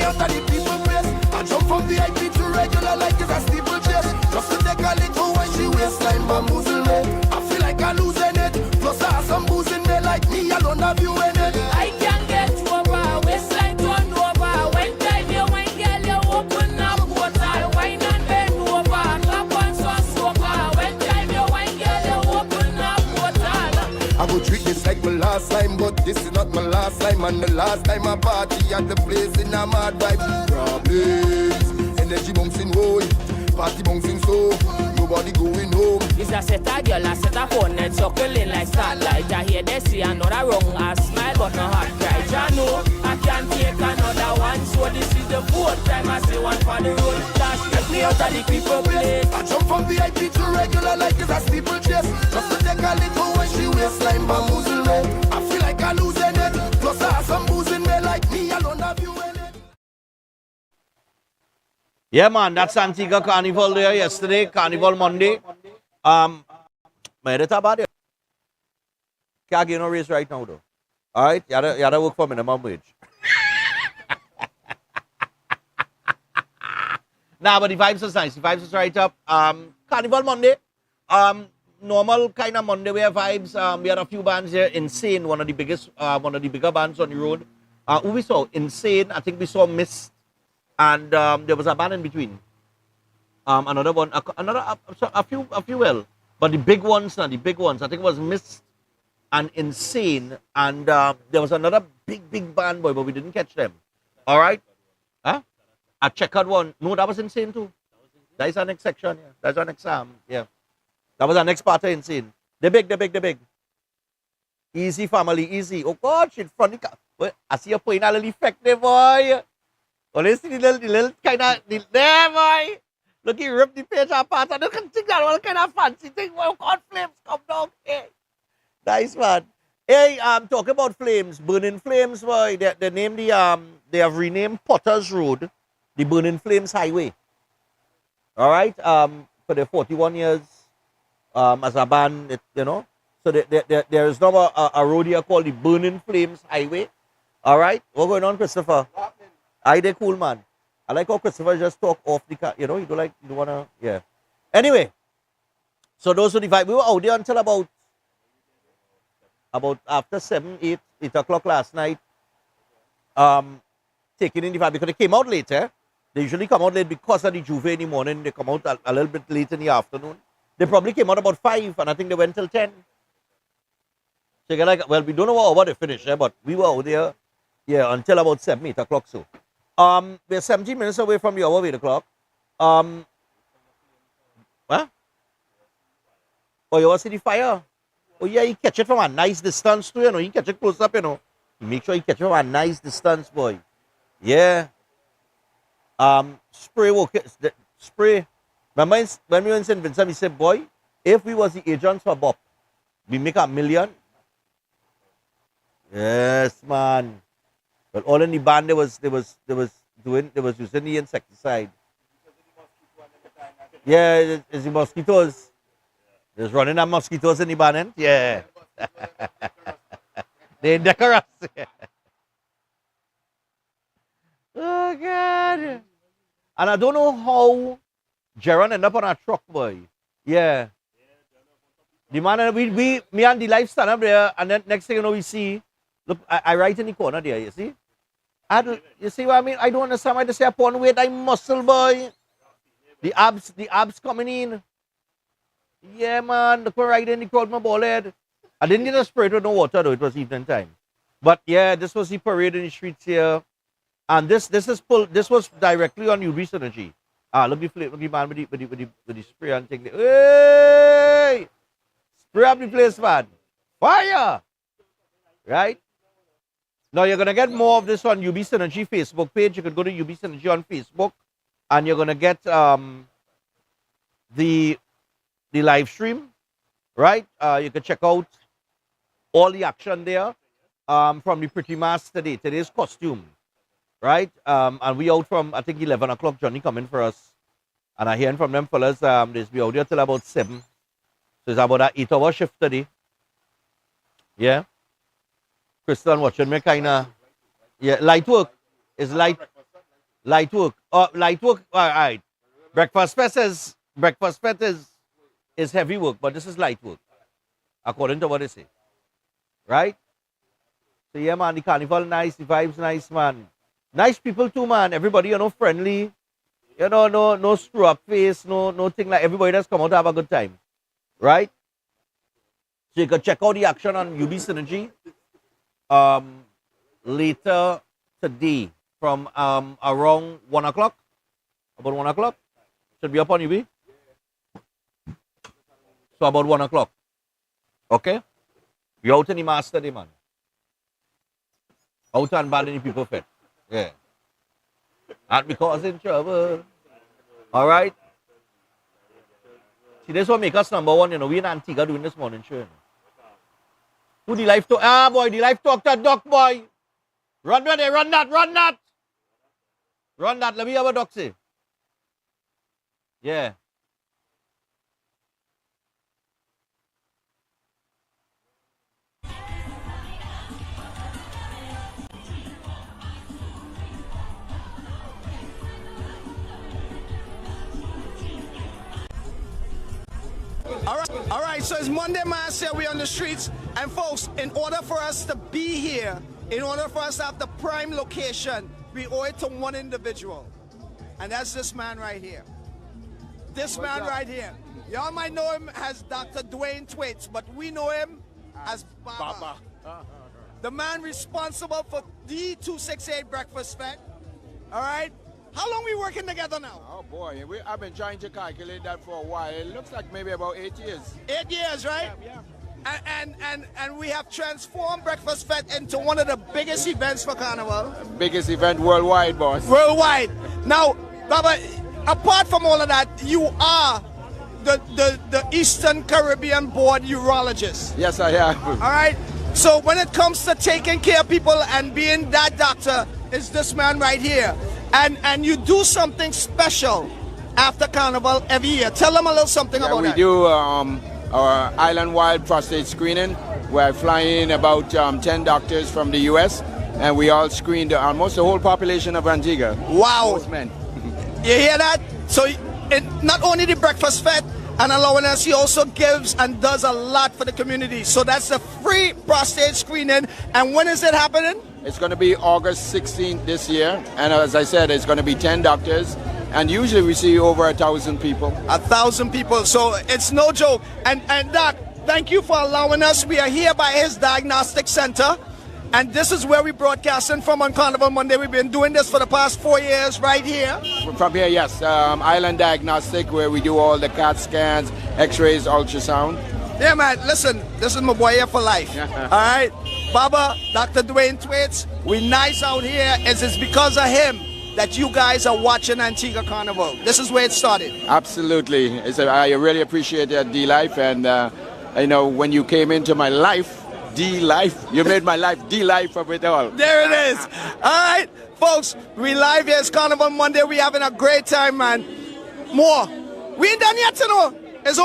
out of the people place. I jump from VIP to regular like it's a steeplechase. Just to take a little when she waistline bamboozle me. I feel like I'm losing it. Plus I have some booze in me like me alone have you in it. I can get over, waistline turned over. When time you wine, girl, you open up water. Wine and bend over, clap on some sofa. When time you wine, girl, you open up water. I go treat this like my last time, but this is not my last time. And the last time I party at the place in a mad vibe. Problems, energy bouncing home, party bouncing so, nobody going home. It's a set a girl, a set a phone, net circling like starlight. I hear they see another wrong, I smile but no heart cry. I know I can't take another one, so this is the fourth time I say one for the road. Dash get me out of the people place. I jump from VIP to regular like it's a steeplechase. Just to take a little when she waistline bamboozle me. I feel like I'm losing it. Plus I have some booze in me like me alone have you in it. Yeah, man, that's Antigua Carnival there yesterday, Carnival Monday. My editor about it. Can't get no raise right now though. Alright, you gotta work for minimum wage. Nah, but the vibes is nice. The vibes is right up. Carnival Monday. Normal kind of Monday we have vibes. We had a few bands here. Insane, one of the bigger bands on the road. Who we saw? Insane. I think we saw Mist. And there was a band in between. Another one, a few well. But the big ones, I think it was Mist and Insane. And there was another big band, boy, but we didn't catch them. All right? Huh? A checkered one. No, that was Insane too. That is our next section, yeah. That's our next yeah. That was our next part of Insane. They're big. Easy family, easy. Oh God, shit, front the car. Well, I see you putting a little effect there, boy. Oh, let's see the little kind of, there, boy. Look, he ripped the page apart. And you can think that one kind of fancy thing. Well, God, flames come down. Hey. Nice, man. Hey, talking about flames, burning flames, boy. They named they have renamed Potter's Road the Burning Flames Highway. All right, for the 41 years as a band, you know. So there is now a road here called the Burning Flames Highway. All right, what's going on, Christopher? I they cool, man. I like how Christopher just talk off the car. You know, you wanna, yeah. Anyway, so those are the vibe. We were out there until about after 8 o'clock last night. Taking in the vibe because they came out later. They usually come out late because of the Juve in the morning. They come out a little bit late in the afternoon. They probably came out about 5, and I think they went till 10. So you're like, well, we don't know what they finished, but we were out there, yeah, until about 7, 8 o'clock. So, we're 17 minutes away from your 8 o'clock. What? Oh, you want to see the fire? Oh, yeah, you catch it from a nice distance too, you know. You catch it close up, you know. Make sure you catch it from a nice distance, boy. Yeah. Spray. Remember when we were in St. Vincent, we said, boy, if we was the agents for Bob, we make $1 million. Yes, man. But all in the band, they was using the insecticide. Yeah, it's the mosquitoes. There's running on mosquitoes in the band, yeah. They decorate. Oh, God. And I don't know how Jaron ended up on a truck, boy. Yeah. The man, me and the life stand up there, and then next thing you know, we see, look, I right in the corner there, you see? You see what I mean? I don't understand why they say upon weight, I muscle, boy. The abs coming in. Yeah, man, look right in the crowd, my ball head. I didn't get a spray with no water, though. It was evening time. But, yeah, this was the parade in the streets here. And this was directly on UB Synergy. Look the man with the spray and thing. Hey! Spray up the place, man. Fire! Right? Now you're gonna get more of this on UB Synergy Facebook page. You can go to UB Synergy on Facebook, and you're gonna get the live stream, right? You can check out all the action there from the Pretty Mask today. Today's costume. Right? And we out from, I think, 11 o'clock. Johnny coming for us. And I hearing from them fellas, they'll be out there till about 7. So it's about an 8-hour shift today. Yeah. Crystal watching me kind of, yeah, light work. It's light. Light work. Light work. All right. Breakfast fest is heavy work, but this is light work, according to what they say. Right? So yeah, man, the carnival nice, the vibes nice, man. Nice people too, man. Everybody, friendly. No screw up face, no thing like everybody that's come out to have a good time. Right? So you can check out the action on UB Synergy later today from around 1 o'clock. About 1 o'clock. Should be up on UB. So about 1 o'clock. Okay? You're out in the master day, man. Out and bad in the people fed. Yeah. Not because in trouble. Alright? See, this will make us number one, we in Antigua doing this morning show. Who the life talk? Ah, boy, the life talk that duck, boy. Run ready, run that. Run that. Let me have a duck say. Yeah. All right, so it's Monday Mass here, we're on the streets. And folks, in order for us to be here, in order for us to have the prime location, we owe it to one individual. And that's this man right here. This man right here. Y'all might know him as Dr. Dwayne Twaits, but we know him as Baba. The man responsible for the 268 Breakfast Fest. All right? How long we working together now? Oh boy, I've been trying to calculate that for a while. It looks like maybe about 8 years. 8 years, right? Yeah. And we have transformed Breakfast Fest into one of the biggest events for Carnival. Biggest event worldwide, boss. Worldwide. Now, Baba, apart from all of that, you are the Eastern Caribbean Board urologist. Yes, I am. All right? So when it comes to taking care of people and being that doctor, it's this man right here. And you do something special after Carnival every year. Tell them a little something about that. We do our island-wide prostate screening. We're flying about 10 doctors from the U.S. and we all screened almost the whole population of Antigua. Wow. Most men. You hear that? So not only the Breakfast Fest and allowing us, he also gives and does a lot for the community. So that's a free prostate screening. And when is it happening? It's going to be August 16th this year. And as I said, it's going to be 10 doctors. And usually we see over 1,000 people. 1,000 people. So it's no joke. And Doc, thank you for allowing us. We are here by his diagnostic center. And this is where we broadcasting from on Carnival Monday. We've been doing this for the past 4 years right here. From here, yes. Island Diagnostic, where we do all the CAT scans, X-rays, ultrasound. Yeah, man. Listen, this is my boy here for life. All right? Baba, Dr. Dwayne Twaits, we nice out here. It's because of him that you guys are watching Antigua Carnival. This is where it started. Absolutely. I really appreciate that, D-Life. And, when you came into my life, D-Life, you made my life D-Life of it all. There it is. All right, folks, we live here. It's Carnival Monday. We having a great time, man. More. We ain't done yet, It's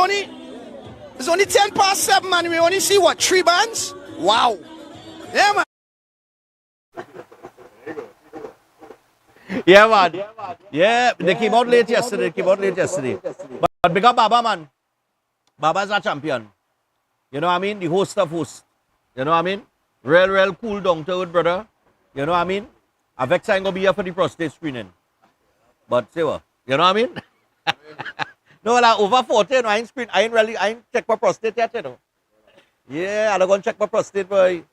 only 10 past 7, man. We only see, 3 bands? Wow. Yeah, man. Yeah, man. Yeah, they came out late yesterday. But big up Baba, man. Baba's a champion. You know what I mean? The host of hosts. You know what I mean? Real cool down to it, brother. You know what I mean? I vex I ain't gonna be here for the prostate screening. But say what? You know what I mean? No, like over 40, I ain't check my prostate yet, Yeah, I'm gonna check my prostate, boy.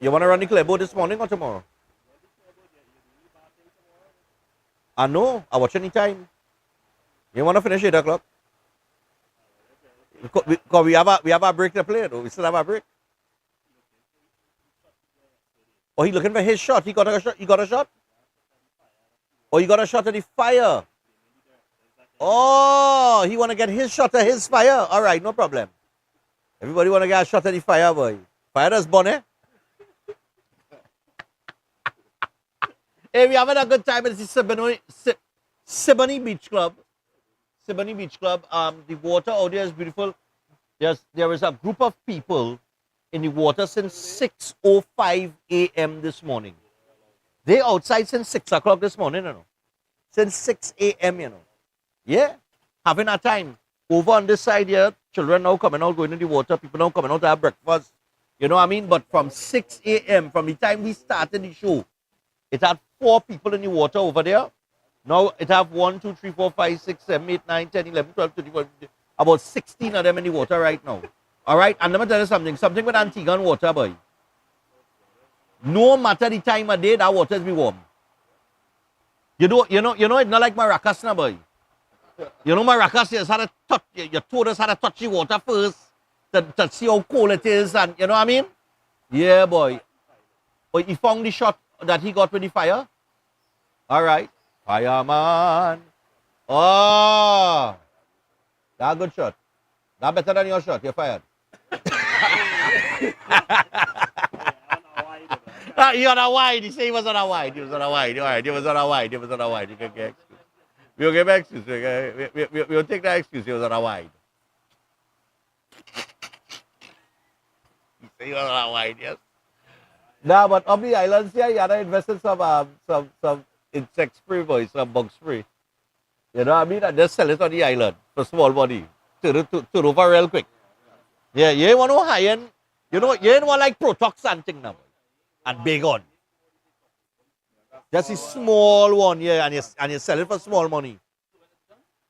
You wanna run the Clebo this morning or tomorrow? I know, I watch any time. You wanna finish 8 o'clock? Because we have a break to play, though. We still have a break. Oh, he looking for his shot. He got a shot. You got a shot? Oh, you got a shot at the fire. Oh, he want to get his shot at his fire. All right, no problem. Everybody want to get a shot at the fire, boy. Fire does burn, eh? Hey, we having a good time at the Siboney Beach Club. Siboney Beach Club. The water out there is beautiful. There is a group of people in the water since 6:05 a.m. this morning. They outside since 6 o'clock this morning, you know. Since 6 a.m., you know. Yeah, having a time. Over on this side here, children now coming out, going in the water, people now coming out to have breakfast. You know what I mean? But from 6 a.m., from the time we started the show, it had 4 people in the water over there. Now it have 1, 2, 3, 4, 5, 6, 7, 8, 9, 10, 11, 12, 13, 14, about 16 of them in the water right now. All right? And let me tell you something with Antigua water, boy. No matter the time of day, that water be warm. You know, it's not like Maracas now, boy. You know, Maracas, you just had to touch, your toe just had to touch the water first to see how cold it is, and you know what I mean? Yeah, boy. But he found the shot that he got with the fire. All right. Fireman. Oh. That's a good shot. That's better than your shot. You're fired. He on a wide. He said he was on a wide. He was on a wide. All right. He was on a wide. He was on a wide. You can get excuse. We'll give excuse. We'll take that excuse. He was on a wide. He said he was on a wide, yes. Nah, but on the islands here, you had to invest in some insect spray, boys, some bug spray. You know what I mean? And just sell it on the island for small money. Turn over real quick. Yeah, you ain't want no high-end. You know, you ain't want like Protox and thing now. And big on. Just a small one, yeah, and you sell it for small money.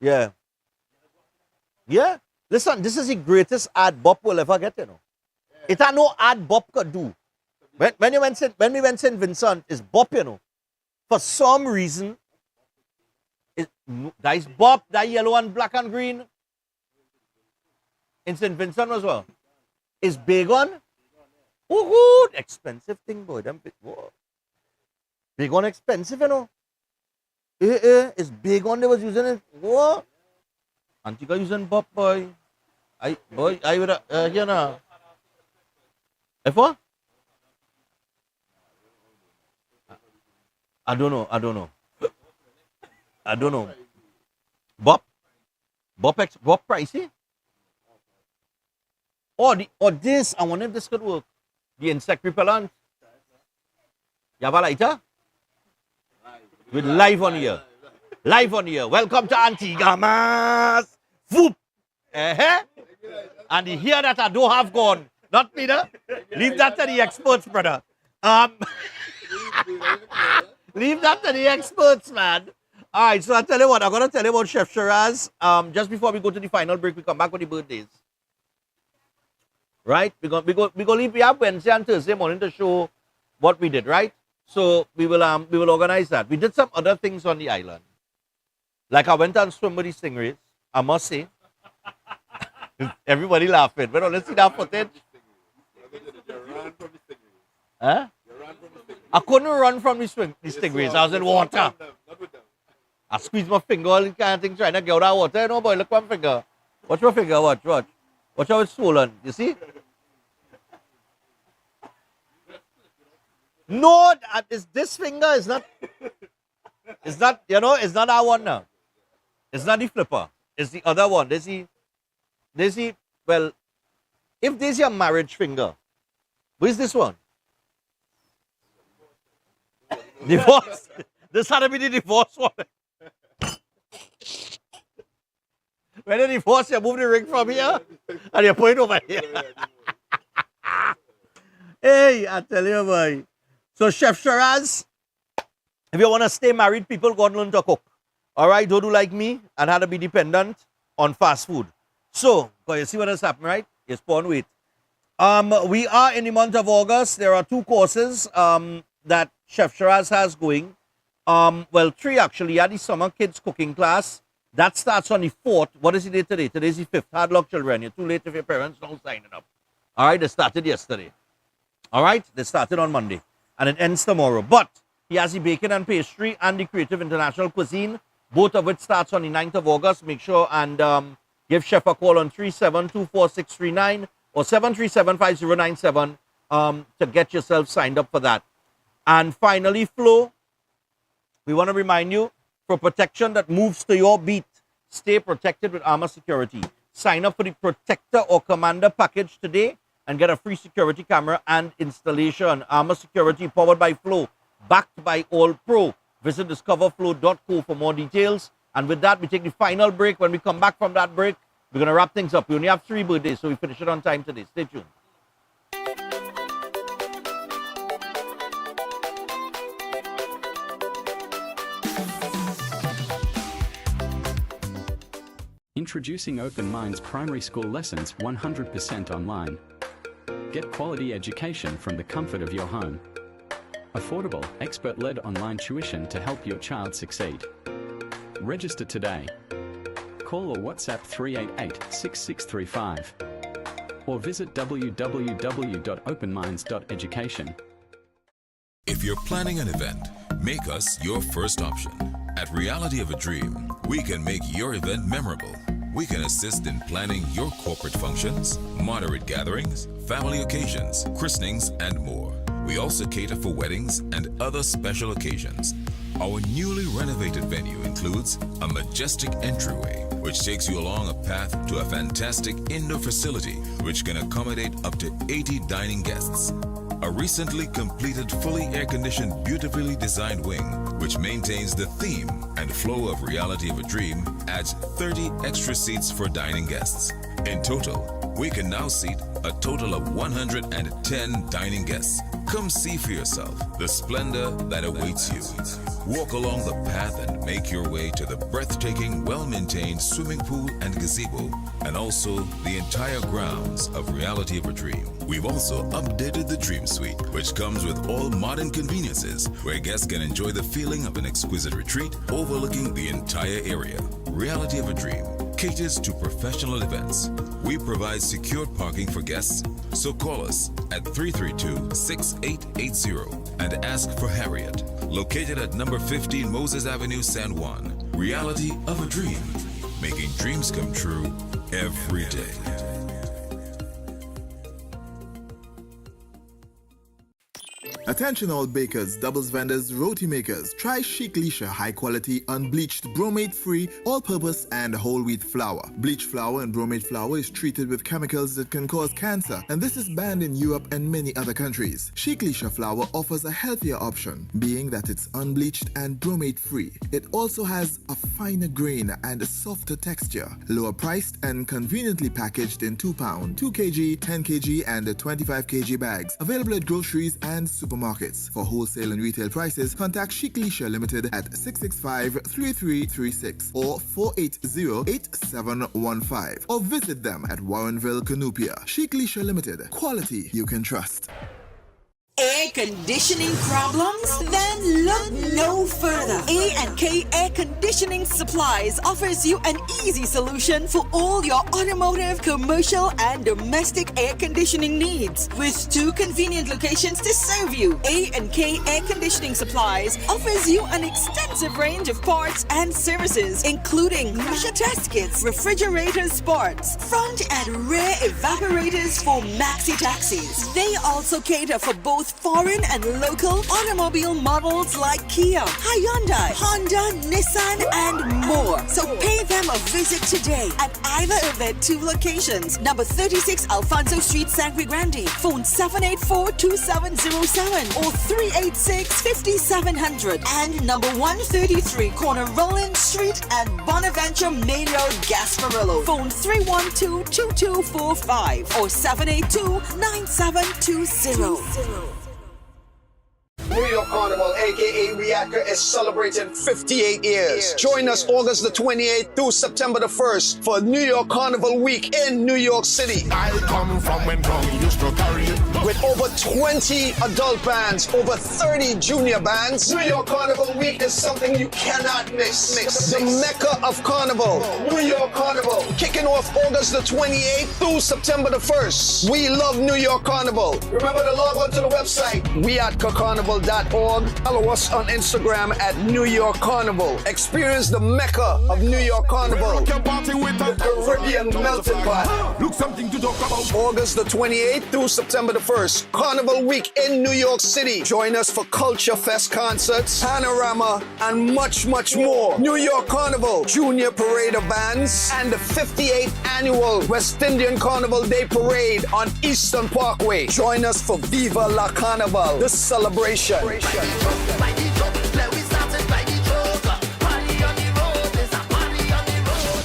Yeah. Yeah. Listen, this is the greatest ad Bob will ever get, you know. It ain't no ad Bob could do. When we went to St. Vincent, it's Bob, you know. For some reason, that is Bob, that yellow and black and green. In St. Vincent as well. It's big on. Woohoo! Expensive thing, boy. Big on expensive, you know. It's big on they was using it. What? Antigua using Bob, boy. I would, you know. If what? I don't know. Bob pricey? Or this, I wonder if this could work. The insect repellent. You have a lighter? With live on here. Live on here. Welcome to Antigua, mas. Whoop. And you hear that I don't have gone. Not me, no? Leave that to the experts, brother. Leave that to the experts, man. All right, so I tell you what, I'm going to tell you about Chef Shiraz. Just before we go to the final break, we come back with the birthdays. Right? We have Wednesday and Thursday morning to show what we did, right? So we will organize that. We did some other things on the island. Like I went and swim with the stingrays, I must say. Everybody laughing. But let's see that footage. Huh? I couldn't run from the stingrays. I was in water. I squeezed my finger, all kind of thing, trying to get out of water. You know, boy, look one finger. Watch my finger, watch. Watch how it's swollen. You see? No, this finger is not. It's not, you know, it's not that one now. It's not the flipper. It's the other one. They see, well, if this is your marriage finger, where's this one? Divorce. This had to be the divorce one. When you divorce, you move the ring from here and you put it over here. Hey, I tell you, boy. So, Chef Shiraz, if you want to stay married, people go and learn to cook. All right, don't do like me and have to be dependent on fast food. So, you see what has happened, right? You spawn weight. We are in the month of August. There are 2 courses that Chef Shiraz has going. Well, 3 actually. You had the summer kids cooking class. That starts on the 4th. What is the date today? Today's the 5th. Hard luck, children. You're too late if your parents don't sign it up. All right, they started yesterday. All right, they started on Monday. And it ends tomorrow. But he has the bacon and pastry and the creative international cuisine. Both of which starts on the 9th of August. Make sure and give Chef a call on 3724639 or 7375097 to get yourself signed up for that. And finally, Flo, we want to remind you, for protection that moves to your beat, stay protected with Armor Security. Sign up for the Protector or Commander package today and get a free security camera and installation. Armor Security, powered by Flo. backed by All Pro. Visit discoverflow.co for more details. And with that, we take the final break. When we come back from that break, we're going to wrap things up. We only have 3 birthdays, so we finish it on time today. Stay tuned. Introducing Open Minds primary school lessons 100% online. Get quality education from the comfort of your home. Affordable, expert-led online tuition to help your child succeed. Register today. Call or WhatsApp 388-6635 or visit www.openminds.education. If you're planning an event, make us your first option. At Reality of a Dream, we can make your event memorable. We can assist in planning your corporate functions, moderate gatherings, family occasions, christenings, and more. We also cater for weddings and other special occasions. Our newly renovated venue includes a majestic entryway, which takes you along a path to a fantastic indoor facility which can accommodate up to 80 dining guests. A recently completed fully air-conditioned, beautifully designed wing, which maintains the theme and flow of Reality of a Dream, adds 30 extra seats for dining guests. In total, we can now seat a total of 110 dining guests. Come see for yourself the splendor that awaits you. Walk along the path and make your way to the breathtaking, well-maintained swimming pool and gazebo, and also the entire grounds of Reality of a Dream. We've also updated the Dream Suite, which comes with all modern conveniences, where guests can enjoy the feeling of an exquisite retreat overlooking the entire area. Reality of a Dream caters to professional events. We provide secured parking for guests, so call us at 332-6880 and ask for Harriet, located at number 15 Moses Avenue, San Juan. Reality of a Dream, making dreams come true every day. Attention all bakers, doubles vendors, roti makers. Try Chic Leisha high quality, unbleached, bromate free, all purpose and whole wheat flour. Bleached flour and bromate flour is treated with chemicals that can cause cancer, and this is banned in Europe and many other countries. Chic Leisha flour offers a healthier option, being that it's unbleached and bromate free. It also has a finer grain and a softer texture, lower priced and conveniently packaged in 2 pound, 2 kg, 10 kg and 25 kg bags. Available at groceries and supermarkets. For wholesale and retail prices, contact Chic Leisha Limited at 665-3336 or 480-8715 or visit them at Warrenville, Canupia. Chic Leisha Limited. Quality you can trust. Air conditioning problems? Then look no further. A&K Air Conditioning Supplies offers you an easy solution for all your automotive, commercial, and domestic air conditioning needs. With 2 convenient locations to serve you, A&K Air Conditioning Supplies offers you an extensive range of parts and services, including pressure test kits, refrigerator parts, front and rear evaporators for maxi taxis. They also cater for both foreign and local automobile models like Kia, Hyundai, Honda, Nissan, and more. So pay them a visit today at either of their 2 locations. Number 36 Alfonso Street, Sangre Grande. Phone 784-2707 or 386-5700. And number 133 Corner Roland Street and Bonaventure Maynard, Gasparillo. Phone 312-2245 or 782-9720. New York Carnival, aka Reactor, is celebrating 58 years. Join us August the 28th through September the 1st for New York Carnival Week in New York City. I come from when Tommy used to carry it. With over 20 adult bands, over 30 junior bands, New York Carnival Week is something you cannot miss. The Mecca of Carnival, New York Carnival, kicking off August the 28th through September the 1st. We love New York Carnival. Remember to log on to the website, weatcarnival.org. Follow us on Instagram at New York Carnival. Experience the Mecca of New York Carnival. The Caribbean melting pot. Look something to talk about. August the 28th through September the 1st. Carnival Week in New York City. Join us for Culture Fest concerts, Panorama, and much, much more. New York Carnival, Junior Parade of Bands, and the 58th Annual West Indian Carnival Day Parade on Eastern Parkway. Join us for Viva La Carnival, the celebration. Let we start it by the joke. Party on the road, there's a party on the road.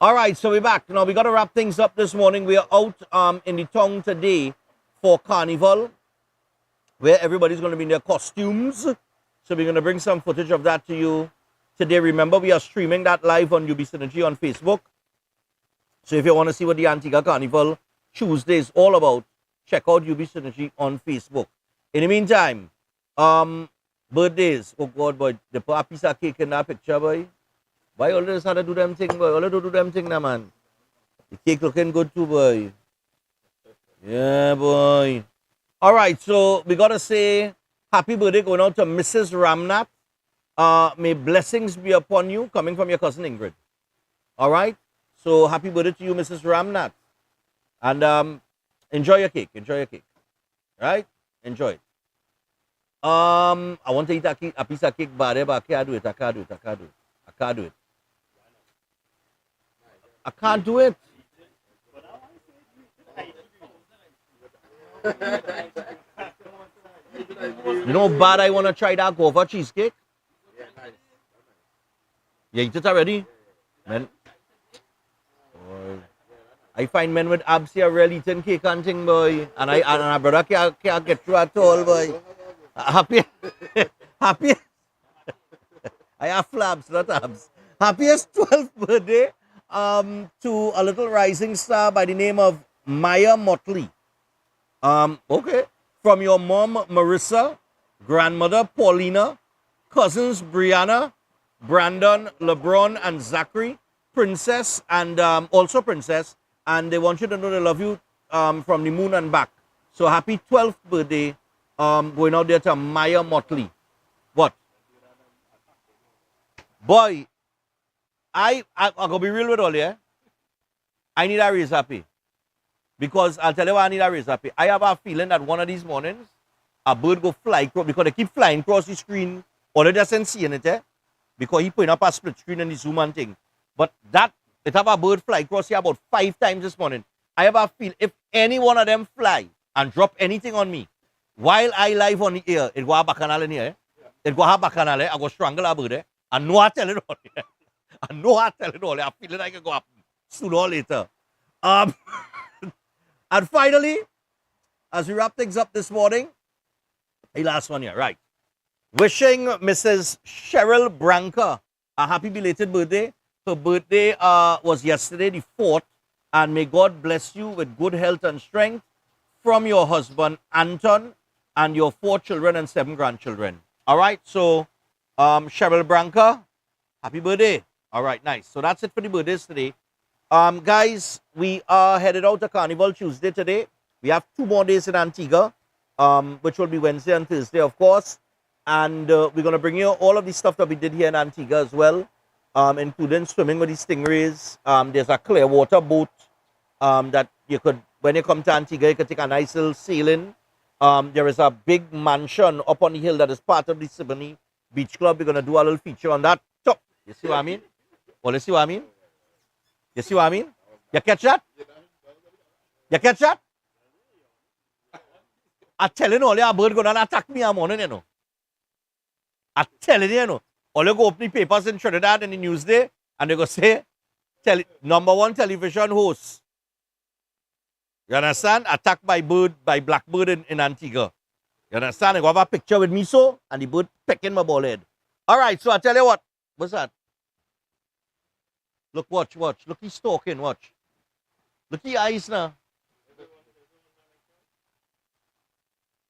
All right, so we're back. Now, we got to wrap things up this morning. We are out in the town today for Carnival, where everybody's going to be in their costumes. So we're going to bring some footage of that to you today. Remember, we are streaming that live on UB Synergy on Facebook. So if you want to see what the Antigua Carnival Tuesday is all about, check out UB Synergy on Facebook. In the meantime, birthdays. Oh, God, boy. They put a piece of cake in that picture, boy. Why all this how to do them thing, boy? All they do them thing now, man. The cake looking good too, boy. Yeah, boy. All right, so we got to say happy birthday going out to Mrs. Ramnath. May blessings be upon you, coming from your cousin Ingrid. All right? So happy birthday to you, Mrs. Ramnath. And enjoy your cake. Enjoy your cake. Right? Enjoy it. I want to eat a piece of cake, but I can't do it. I can't do it. I can't do it. I can't do it. I can't do it. You know how bad I want to try that guava cheesecake? You eat it already? Man. Boy. I find men with abs here really eating cake and thing, boy. And my brother can't get through at all, boy. Happy. Happy. I have flabs, not abs. Happiest 12th birthday to a little rising star by the name of Maya Motley. Okay. From your mom, Marissa, grandmother, Paulina, cousins, Brianna, Brandon, LeBron, and Zachary, Princess, and also Princess. And they want you to know they love you from the moon and back. So happy 12th birthday going out there to Maya Motley. What? Boy, I'm going to be real with all you. I need a raise happy. Because I'll tell you why I need a raise happy. I have a feeling that one of these mornings, a bird go fly across, because they keep flying across the screen. All they just ain't seeing it, because he putting up a split screen and the zoom and thing. But that, it have a bird fly across here about 5 times this morning. I have a feel if any one of them fly and drop anything on me, while I live on the air, it go have bacchanal in here. It go have bacchanal, I go strangle a bird. I know I tell it all. I know I tell it all. I feel like I go up sooner or later. And finally, as we wrap things up this morning, the last one here, right. Wishing Mrs. Cheryl Branca a happy belated birthday. Her birthday was yesterday, the 4th, and may God bless you with good health and strength from your husband, Anton, and your 4 children and 7 grandchildren. All right, so Cheryl Branca, happy birthday. All right, nice. So that's it for the birthdays today. Guys, we are headed out to Carnival Tuesday today. We have 2 more days in Antigua, which will be Wednesday and Thursday, of course. And we're going to bring you all of the stuff that we did here in Antigua as well, including swimming with the stingrays. There's a clear water boat that you could, when you come to Antigua, you could take a nice little sailing. There is a big mansion up on the hill that is part of the Siboney Beach Club. We're going to do a little feature on that. So, you see what I mean? Well, you see what I mean? You see what I mean? You catch that? You catch that? I'm telling all you, a bird going to attack me in the morning, you know. I'm telling you, you know. All you go open the papers in Trinidad and the Newsday, and they go say, #1 television host. You understand? Attacked by blackbird in Antigua. You understand? They go have a picture with me so, and the bird pecking my ball head. All right, so I tell you what. What's that? Look, watch. Look, he's talking, watch. Look at your eyes now.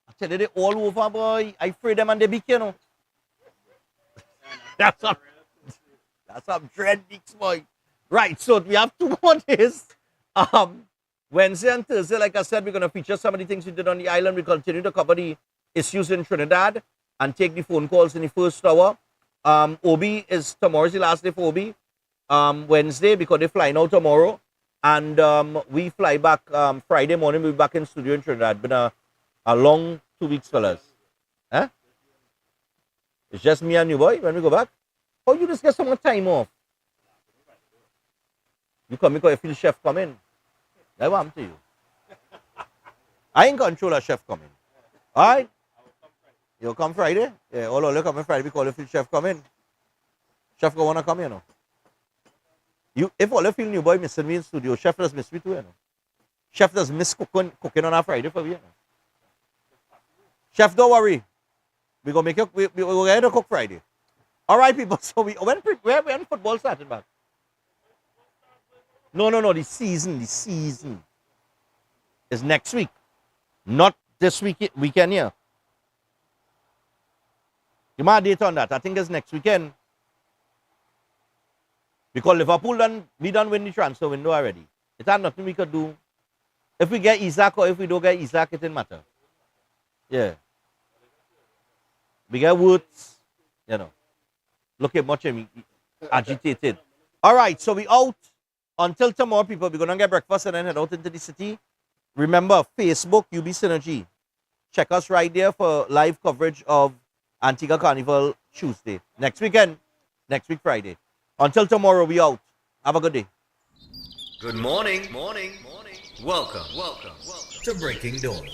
I tell you, they all over, boy. I afraid them and they big, you know. That's some dread beaks, boy. Right, so we have 2 more days. Wednesday and Thursday, like I said, we're going to feature some of the things we did on the island. We continue to cover the issues in Trinidad and take the phone calls in the first hour. Obi is tomorrow's the last day for Obi. Wednesday, because they're flying out tomorrow. And we fly back Friday morning. We'll be back in studio in Trinidad. Been a long 2 weeks, fellas. Huh? It's just me and you, boy, when we go back. Oh, you just get some more time off. You come because you feel chef coming. That's what I'm to you. I ain't control a chef coming. Alright? You'll come Friday? Yeah, all of you come Friday because you feel chef coming. Chef go wanna come, you know. If all you feel new boy missing me in studio, chef does miss me too, you know. Chef does miss cooking on a Friday for me, you know. Chef, don't worry. We're gonna make you we're gonna cook Friday. Alright people, so when football started back? No, the season is next week. Not this weekend here. Give me a date on that. I think it's next weekend. Because Liverpool we done win the transfer window already. It had nothing we could do. If we get Isaac or if we don't get Isaac, it didn't matter. Yeah. We get Woods, you know. Look at much agitated. All right, so we out until tomorrow, people. We're going to get breakfast and then head out into the city. Remember, Facebook, UB Synergy. Check us right there for live coverage of Antigua Carnival Tuesday. Next week Friday. Until tomorrow, we out. Have a good day. Good morning. Welcome to Breaking Dawn.